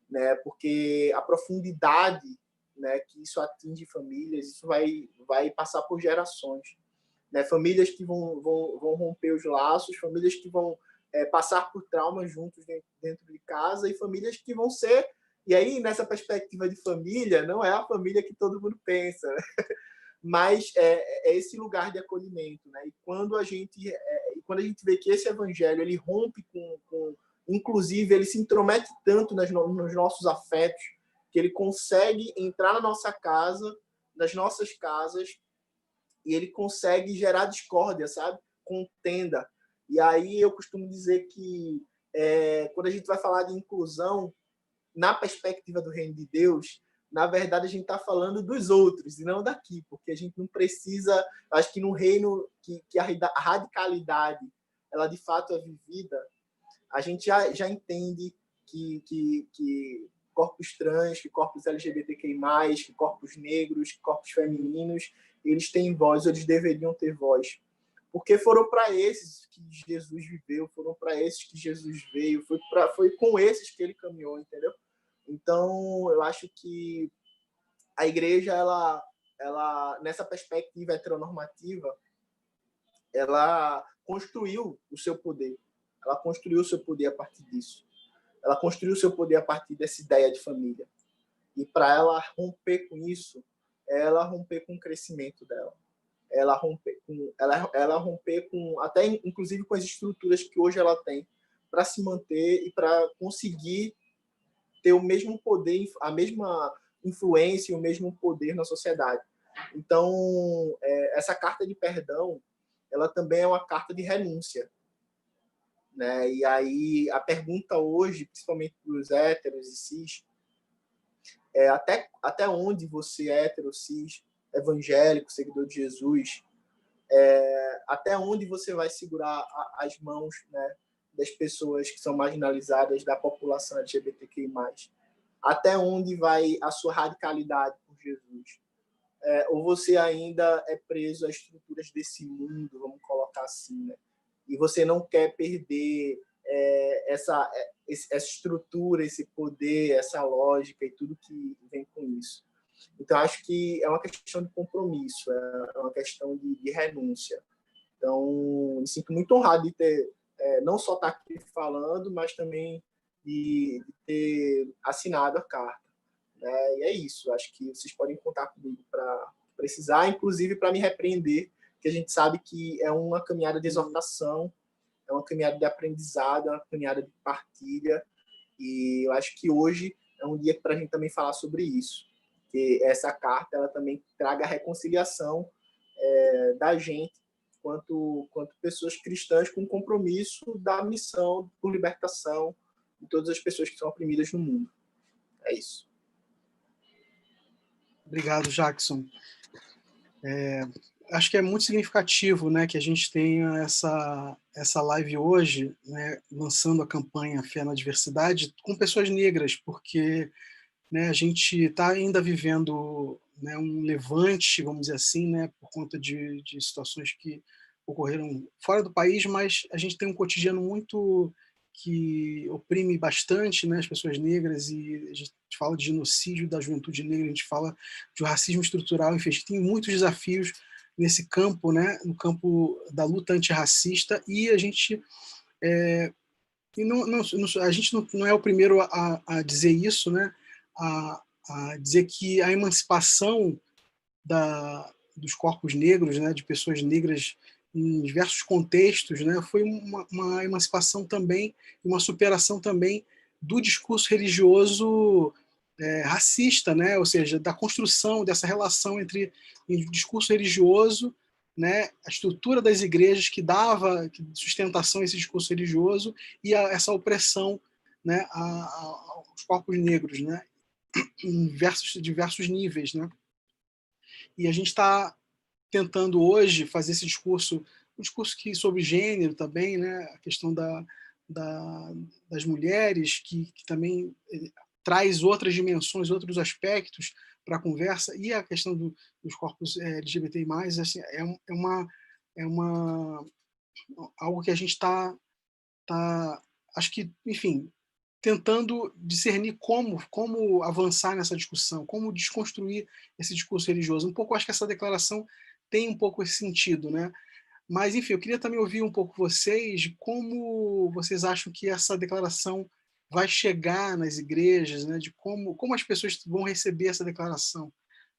né, porque a profundidade, né, que isso atinge famílias, isso vai passar por gerações, né, famílias que vão romper os laços, famílias que vão passar por traumas juntos dentro de casa e famílias que vão ser, e aí nessa perspectiva de família, não é a família que todo mundo pensa, né? Mas é esse lugar de acolhimento, né? E quando a gente vê que esse evangelho ele rompe inclusive ele se intromete tanto nos nossos afetos que ele consegue entrar na nossa casa, nas nossas casas, e ele consegue gerar discórdia, sabe? Contenda. E aí eu costumo dizer que quando a gente vai falar de inclusão na perspectiva do reino de Deus, na verdade a gente está falando dos outros e não daqui, porque a gente não precisa, acho que no reino que a radicalidade ela de fato é vivida, a gente já entende que corpos trans, que corpos LGBTQI+, que corpos negros, que corpos femininos, eles têm voz, eles deveriam ter voz. Porque foram para esses que Jesus viveu, foram para esses que Jesus veio, foi com esses que ele caminhou, entendeu? Então, eu acho que a igreja, ela nessa perspectiva heteronormativa, ela construiu o seu poder. Ela construiu o seu poder a partir disso. Ela construiu o seu poder a partir dessa ideia de família. E para ela romper com isso, ela romper com o crescimento dela. Ela romper com até inclusive com as estruturas que hoje ela tem para se manter e para conseguir ter o mesmo poder, a mesma influência e o mesmo poder na sociedade. Então, essa carta de perdão, ela também é uma carta de renúncia, né? E aí a pergunta hoje, principalmente para os héteros e cis, é até onde você é hétero, cis, evangélico, seguidor de Jesus, até onde você vai segurar as mãos, né, das pessoas que são marginalizadas, da população LGBTQI+. Até onde vai a sua radicalidade por Jesus? Ou você ainda é preso às estruturas desse mundo, vamos colocar assim, né? E você não quer perder essa estrutura, esse poder, essa lógica e tudo que vem com isso. Então, acho que é uma questão de compromisso, é uma questão de renúncia. Então, me sinto muito honrado de ter, não só estar aqui falando, mas também de ter assinado a carta. Né? E é isso, acho que vocês podem contar comigo para precisar, inclusive para me repreender, que a gente sabe que é uma caminhada de exortação, é uma caminhada de aprendizado, é uma caminhada de partilha, e eu acho que hoje é um dia para a gente também falar sobre isso, que essa carta ela também traga a reconciliação da gente quanto pessoas cristãs com compromisso da missão por libertação de todas as pessoas que são oprimidas no mundo. É isso. Obrigado, Jackson. Acho que é muito significativo, né, que a gente tenha essa live hoje, né, lançando a campanha Fé na Diversidade com pessoas negras, porque, né, a gente está ainda vivendo, né, um levante, vamos dizer assim, né, por conta de situações que ocorreram fora do país, mas a gente tem um cotidiano muito que oprime bastante, né, as pessoas negras, e a gente fala de genocídio da juventude negra, a gente fala de racismo estrutural, enfim, a gente tem muitos desafios nesse campo, né, no campo da luta antirracista, e a gente a gente não é o primeiro a dizer isso, né, a dizer que a emancipação dos corpos negros, né, de pessoas negras em diversos contextos, né, foi uma emancipação também, uma superação também do discurso religioso racista, né, ou seja, da construção dessa relação entre o discurso religioso, né, a estrutura das igrejas que dava sustentação a esse discurso religioso e essa opressão, né, aos corpos negros, né, em diversos níveis, né. E a gente está tentando hoje fazer esse discurso o discurso sobre gênero também, né? A questão das mulheres, que também traz outras dimensões, outros aspectos para a conversa, e a questão dos corpos LGBTI+, assim, é algo que a gente está, acho que, enfim, tentando discernir como avançar nessa discussão, como desconstruir esse discurso religioso. Um pouco, acho que essa declaração tem um pouco esse sentido, né? Mas, enfim, eu queria também ouvir um pouco vocês, de como vocês acham que essa declaração vai chegar nas igrejas, né? De como as pessoas vão receber essa declaração,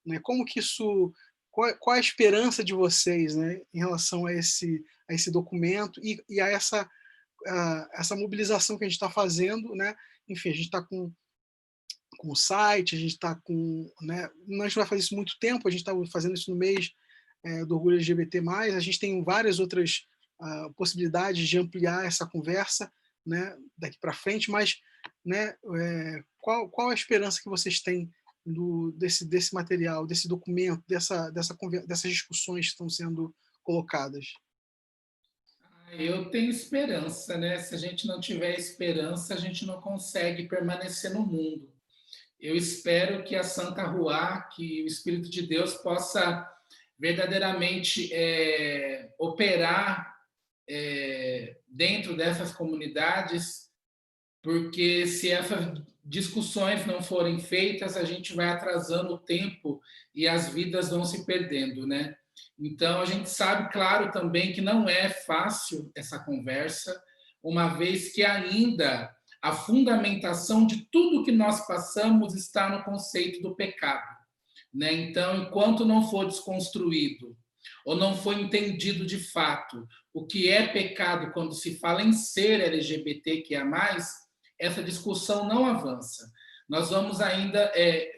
né? Como que isso, qual a esperança de vocês, né, em relação a esse documento e a essa mobilização que a gente está fazendo, né? Enfim, a gente está com o site, a gente está com, né? A gente vai fazer isso muito tempo, a gente está fazendo isso no mês do orgulho LGBT+, a gente tem várias outras possibilidades de ampliar essa conversa, né, daqui para frente, mas, né, qual a esperança que vocês têm desse material, desse documento, dessas discussões que estão sendo colocadas? Eu tenho esperança, né? Se a gente não tiver esperança, a gente não consegue permanecer no mundo. Eu espero que a Santa Ruá, que o Espírito de Deus possa verdadeiramente operar dentro dessas comunidades, porque se essas discussões não forem feitas, a gente vai atrasando o tempo e as vidas vão se perdendo, né? Então, a gente sabe, claro, também que não é fácil essa conversa, uma vez que ainda a fundamentação de tudo que nós passamos está no conceito do pecado, né? Então, enquanto não for desconstruído ou não for entendido de fato o que é pecado quando se fala em ser LGBTQIA+, essa discussão não avança. Nós vamos ainda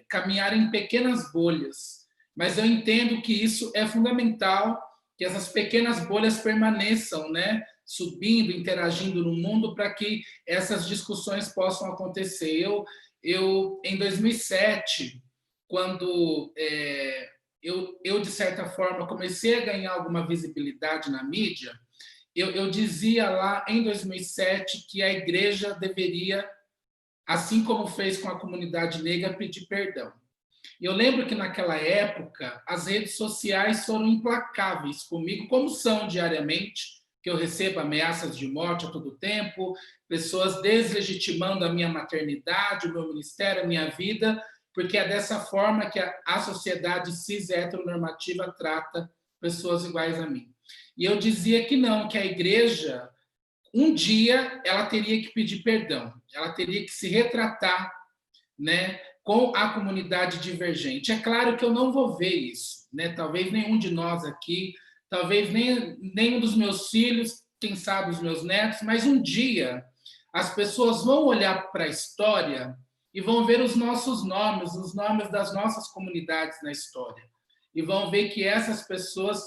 caminhar em pequenas bolhas, mas eu entendo que isso é fundamental, que essas pequenas bolhas permaneçam, né, subindo, interagindo no mundo para que essas discussões possam acontecer. Eu em 2007, quando eu, de certa forma, comecei a ganhar alguma visibilidade na mídia, eu dizia lá em 2007 que a igreja deveria, assim como fez com a comunidade negra, pedir perdão. E eu lembro que naquela época as redes sociais foram implacáveis comigo, como são diariamente, que eu recebo ameaças de morte a todo tempo, pessoas deslegitimando a minha maternidade, o meu ministério, a minha vida, porque é dessa forma que a sociedade cis-heteronormativa trata pessoas iguais a mim. E eu dizia que não, que a igreja, um dia, ela teria que pedir perdão, ela teria que se retratar, né, com a comunidade divergente. É claro que eu não vou ver isso, né? Talvez nenhum de nós aqui, talvez nenhum dos meus filhos, quem sabe os meus netos, mas um dia as pessoas vão olhar para a história e vão ver os nossos nomes, os nomes das nossas comunidades na história, e vão ver que essas pessoas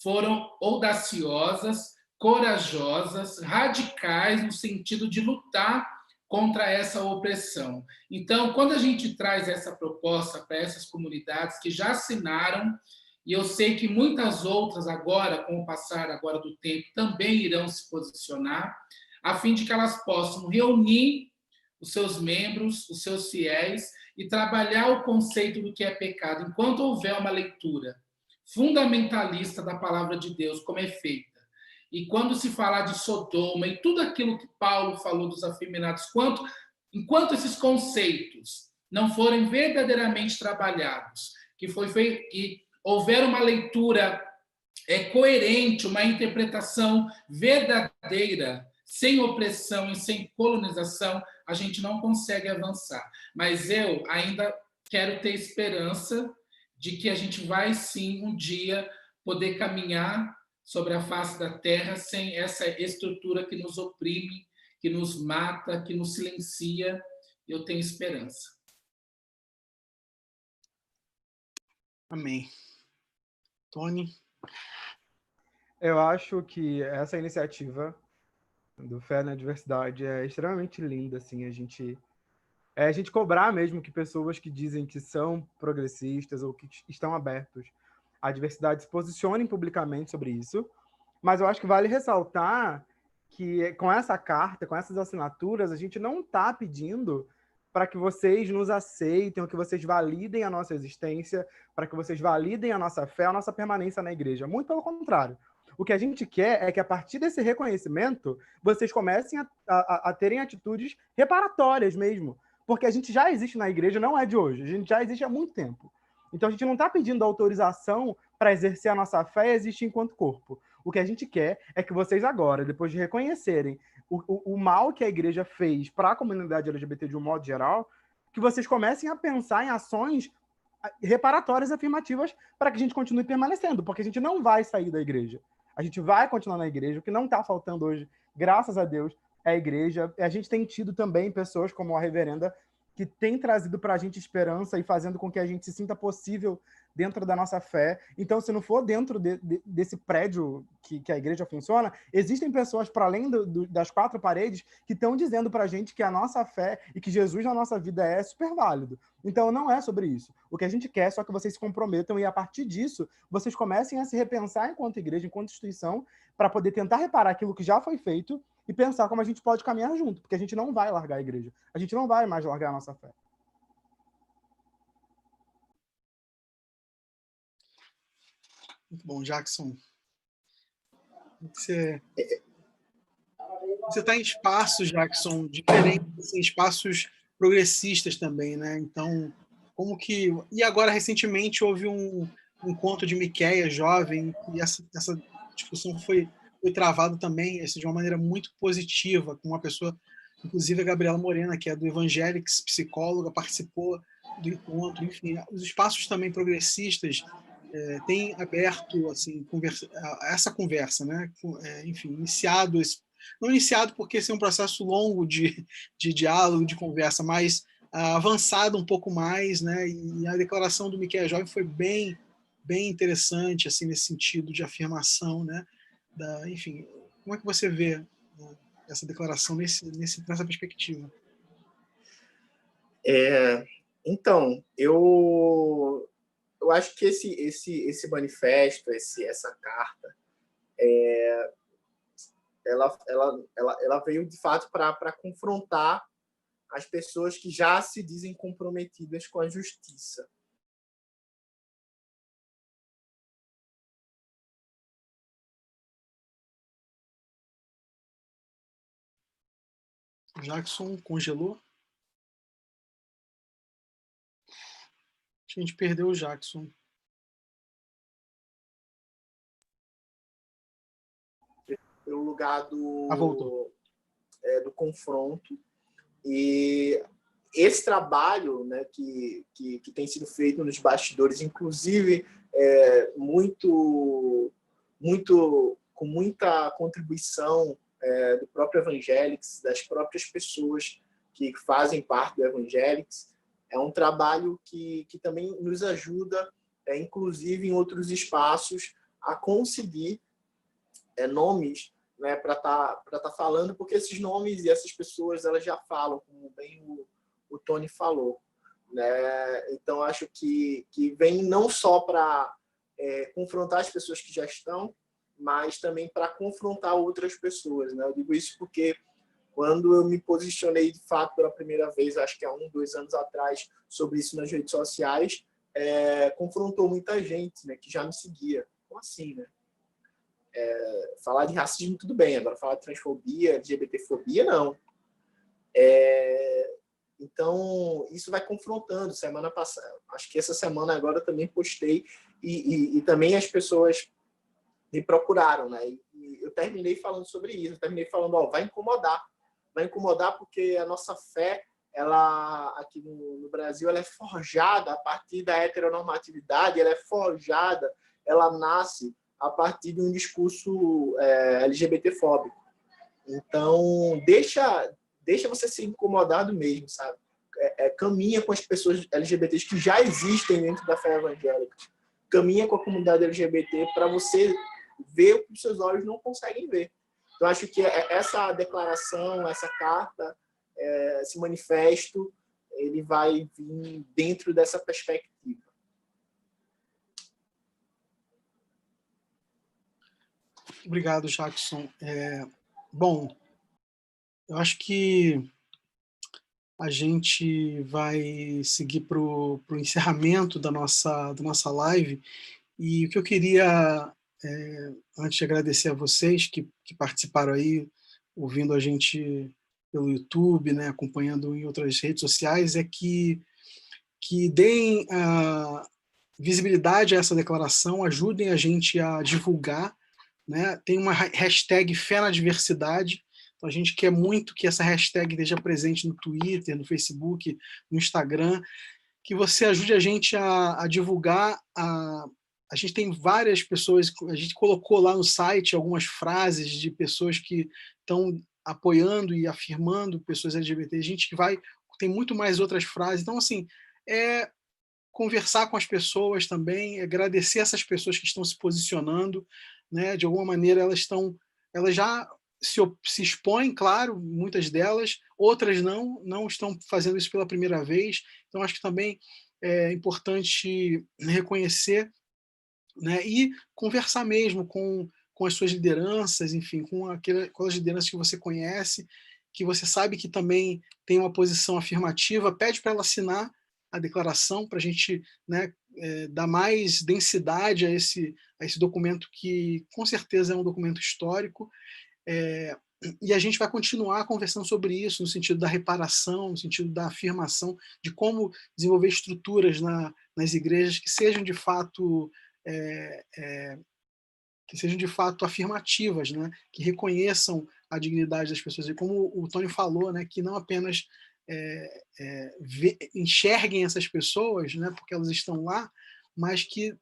foram audaciosas, corajosas, radicais no sentido de lutar contra essa opressão. Então, quando a gente traz essa proposta para essas comunidades que já assinaram, e eu sei que muitas outras agora, com o passar agora do tempo, também irão se posicionar, a fim de que elas possam reunir os seus membros, os seus fiéis, e trabalhar o conceito do que é pecado, enquanto houver uma leitura fundamentalista da palavra de Deus, como é feita. E quando se falar de Sodoma e tudo aquilo que Paulo falou dos afeminados, enquanto esses conceitos não forem verdadeiramente trabalhados, que houver uma leitura coerente, uma interpretação verdadeira, sem opressão e sem colonização, a gente não consegue avançar. Mas eu ainda quero ter esperança de que a gente vai, sim, um dia poder caminhar sobre a face da terra sem essa estrutura que nos oprime, que nos mata, que nos silencia. Eu tenho esperança. Amém. Tony? Eu acho que essa iniciativa do Fé na Diversidade é extremamente linda, assim, a gente cobrar mesmo que pessoas que dizem que são progressistas ou que estão abertos à diversidade se posicionem publicamente sobre isso, Mas eu acho que vale ressaltar que com essa carta, com essas assinaturas, a gente não está pedindo para que vocês nos aceitem, ou que vocês validem a nossa existência, para que vocês validem a nossa fé, a nossa permanência na igreja. Muito pelo contrário. O que a gente quer é que, a partir desse reconhecimento, vocês comecem a terem atitudes reparatórias mesmo. Porque a gente já existe na igreja, não é de hoje. A gente já existe há muito tempo. Então, a gente não está pedindo autorização para exercer a nossa fé e existir enquanto corpo. O que a gente quer é que vocês agora, depois de reconhecerem o mal que a igreja fez para a comunidade LGBT de um modo geral, que vocês comecem a pensar em ações reparatórias afirmativas para que a gente continue permanecendo, porque a gente não vai sair da igreja. A gente vai continuar na igreja. O que não está faltando hoje, graças a Deus, é a igreja. A gente tem tido também pessoas como a reverenda que tem trazido para a gente esperança e fazendo com que a gente se sinta possível dentro da nossa fé. Então, se não for dentro desse prédio que a igreja funciona, existem pessoas para além das quatro paredes que estão dizendo para a gente que a nossa fé e que Jesus na nossa vida é super válido. Então, não é sobre isso. O que a gente quer é só que vocês se comprometam e, a partir disso, vocês comecem a se repensar enquanto igreja, enquanto instituição, para poder tentar reparar aquilo que já foi feito e pensar como a gente pode caminhar junto, porque a gente não vai largar a igreja. A gente não vai mais largar a nossa fé. Muito bom, Jackson. Você está em espaços, Jackson, diferentes, assim, espaços progressistas também, né? Então, como que... E agora, recentemente, houve um encontro de Miquéia jovem, e essa discussão foi travada também, de uma maneira muito positiva, com uma pessoa, inclusive a Gabriela Morena, que é do Evangelics, psicóloga, participou do encontro. Enfim, os espaços também progressistas têm aberto assim, essa conversa, né? Enfim, iniciado não iniciado porque esse é um processo longo de diálogo, de conversa, mas avançado um pouco mais, né? E a declaração do Miquéia Jovem foi bem interessante, assim, nesse sentido de afirmação, né? Enfim, como é que você vê, né, essa declaração nessa perspectiva? Então, eu acho que esse manifesto, essa carta, ela veio de fato para confrontar as pessoas que já se dizem comprometidas com a justiça. Jackson congelou? A gente perdeu o Jackson. Pelo lugar Voltou. do confronto. E esse trabalho, né, que tem sido feito nos bastidores, inclusive com muita contribuição do próprio Evangelics, das próprias pessoas que fazem parte do Evangelics, é um trabalho que também nos ajuda, inclusive em outros espaços, a conseguir nomes, né, para tá falando, porque esses nomes e essas pessoas elas já falam, como bem o Tony falou, né? Então acho que vem não só para confrontar as pessoas que já estão, mas também para confrontar outras pessoas, né? Eu digo isso porque quando eu me posicionei de fato pela primeira vez, acho que há 2 anos atrás, sobre isso nas redes sociais, confrontou muita gente, né, que já me seguia. Como assim, né? Falar de racismo tudo bem, agora falar de transfobia, LGBTfobia, não. Então, isso vai confrontando. Semana passada, acho que essa semana agora eu também postei e também as pessoas me procuraram, né? E eu terminei falando sobre isso, eu terminei falando, vai incomodar porque a nossa fé, ela aqui no Brasil, ela é forjada a partir da heteronormatividade, ela é forjada, ela nasce a partir de um discurso LGBTfóbico. Então, deixa você ser incomodado mesmo, sabe? Caminha com as pessoas LGBTs que já existem dentro da fé evangélica. Caminha com a comunidade LGBT para você ver o que os seus olhos não conseguem ver. Então, acho que essa declaração, essa carta, esse manifesto, ele vai vir dentro dessa perspectiva. Obrigado, Jackson. Bom, eu acho que a gente vai seguir para o encerramento da nossa live. E o que eu queria, antes de agradecer a vocês que participaram aí, ouvindo a gente pelo YouTube, né, acompanhando em outras redes sociais, é que deem visibilidade a essa declaração, ajudem a gente a divulgar, né? Tem uma hashtag Fé na Diversidade, então a gente quer muito que essa hashtag esteja presente no Twitter, no Facebook, no Instagram, que você ajude a gente a divulgar. A gente tem várias pessoas, a gente colocou lá no site algumas frases de pessoas que estão apoiando e afirmando pessoas LGBT, a gente tem muito mais outras frases, então assim, conversar com as pessoas também, agradecer essas pessoas que estão se posicionando, né? De alguma maneira elas já se expõem, claro, muitas delas, outras não estão fazendo isso pela primeira vez, então acho que também é importante reconhecer, né? E conversar mesmo com as suas lideranças, enfim, com aquelas lideranças que você conhece, que você sabe que também tem uma posição afirmativa, pede para ela assinar a declaração para a gente, né, dar mais densidade a esse documento que com certeza é um documento histórico, e a gente vai continuar conversando sobre isso no sentido da reparação, no sentido da afirmação, de como desenvolver estruturas nas igrejas que sejam de fato afirmativas, né? Que reconheçam a dignidade das pessoas. E como o Tony falou, né? Que não apenas enxerguem essas pessoas, né? Porque elas estão lá, mas que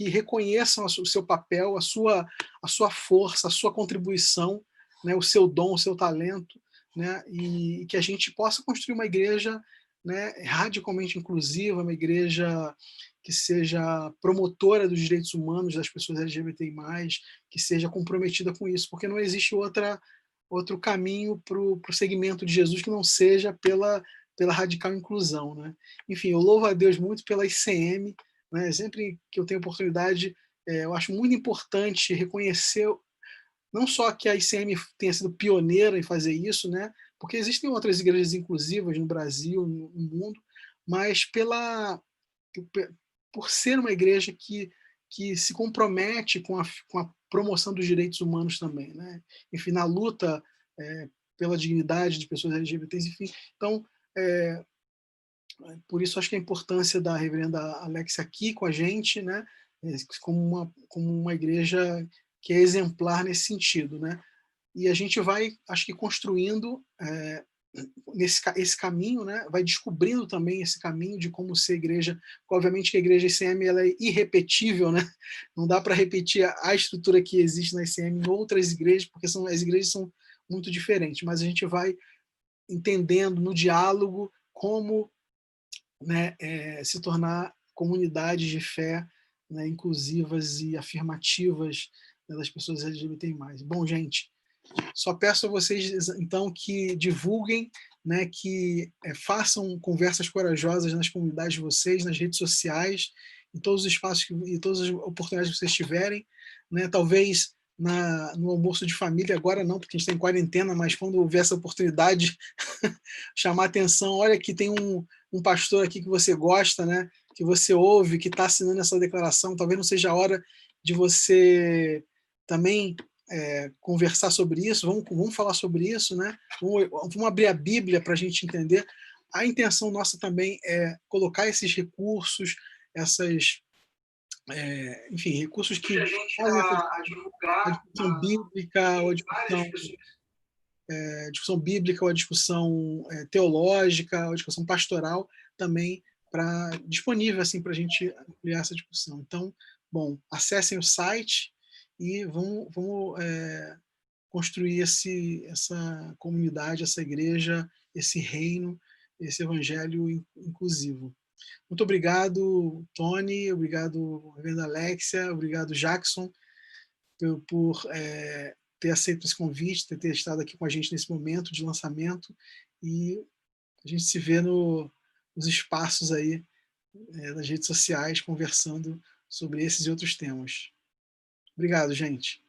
reconheçam o seu papel, a sua força, a sua contribuição, né? O seu dom, o seu talento, né? E que a gente possa construir uma igreja, né? Radicalmente inclusiva, uma igreja que seja promotora dos direitos humanos das pessoas LGBTI+, que seja comprometida com isso, porque não existe outro caminho para o segmento de Jesus que não seja pela radical inclusão, né? Enfim, eu louvo a Deus muito pela ICM, né? Sempre que eu tenho oportunidade, eu acho muito importante reconhecer não só que a ICM tenha sido pioneira em fazer isso, né? Porque existem outras igrejas inclusivas no Brasil, no mundo, mas por ser uma igreja que se compromete com a promoção dos direitos humanos também, né? Enfim, na luta pela dignidade de pessoas LGBTs, enfim. Então, por isso acho que a importância da reverenda Alexia aqui com a gente, né? Como uma igreja que é exemplar nesse sentido, né? E a gente vai, acho que, construindo esse caminho, né? Vai descobrindo também esse caminho de como ser igreja. Obviamente que a igreja ICM ela é irrepetível, né? Não dá para repetir a estrutura que existe na ICM em outras igrejas, porque as igrejas são muito diferentes, mas a gente vai entendendo no diálogo como, né, se tornar comunidades de fé, né, inclusivas e afirmativas, né, das pessoas LGBTI+. Bom, gente, só peço a vocês, então, que divulguem, né, que façam conversas corajosas nas comunidades de vocês, nas redes sociais, em todos os espaços e todas as oportunidades que vocês tiverem, né, talvez no almoço de família, agora não, porque a gente está em quarentena, mas quando houver essa oportunidade, chamar atenção, olha que tem um pastor aqui que você gosta, né, que você ouve, que está assinando essa declaração, talvez não seja a hora de você também conversar sobre isso, vamos falar sobre isso, né? Vamos abrir a Bíblia para a gente entender. A intenção nossa também é colocar esses recursos, enfim, recursos que fazem a discussão bíblica, ou a discussão bíblica, ou a discussão teológica, ou a discussão pastoral também disponível assim, para a gente ampliar essa discussão. Então, bom, acessem o site e vamos construir essa comunidade, essa igreja, esse reino, esse evangelho inclusivo. Muito obrigado, Tony, obrigado, reverenda Alexia, obrigado, Jackson, por ter aceito esse convite, ter estado aqui com a gente nesse momento de lançamento, e a gente se vê nos espaços aí das redes sociais, conversando sobre esses e outros temas. Obrigado, gente.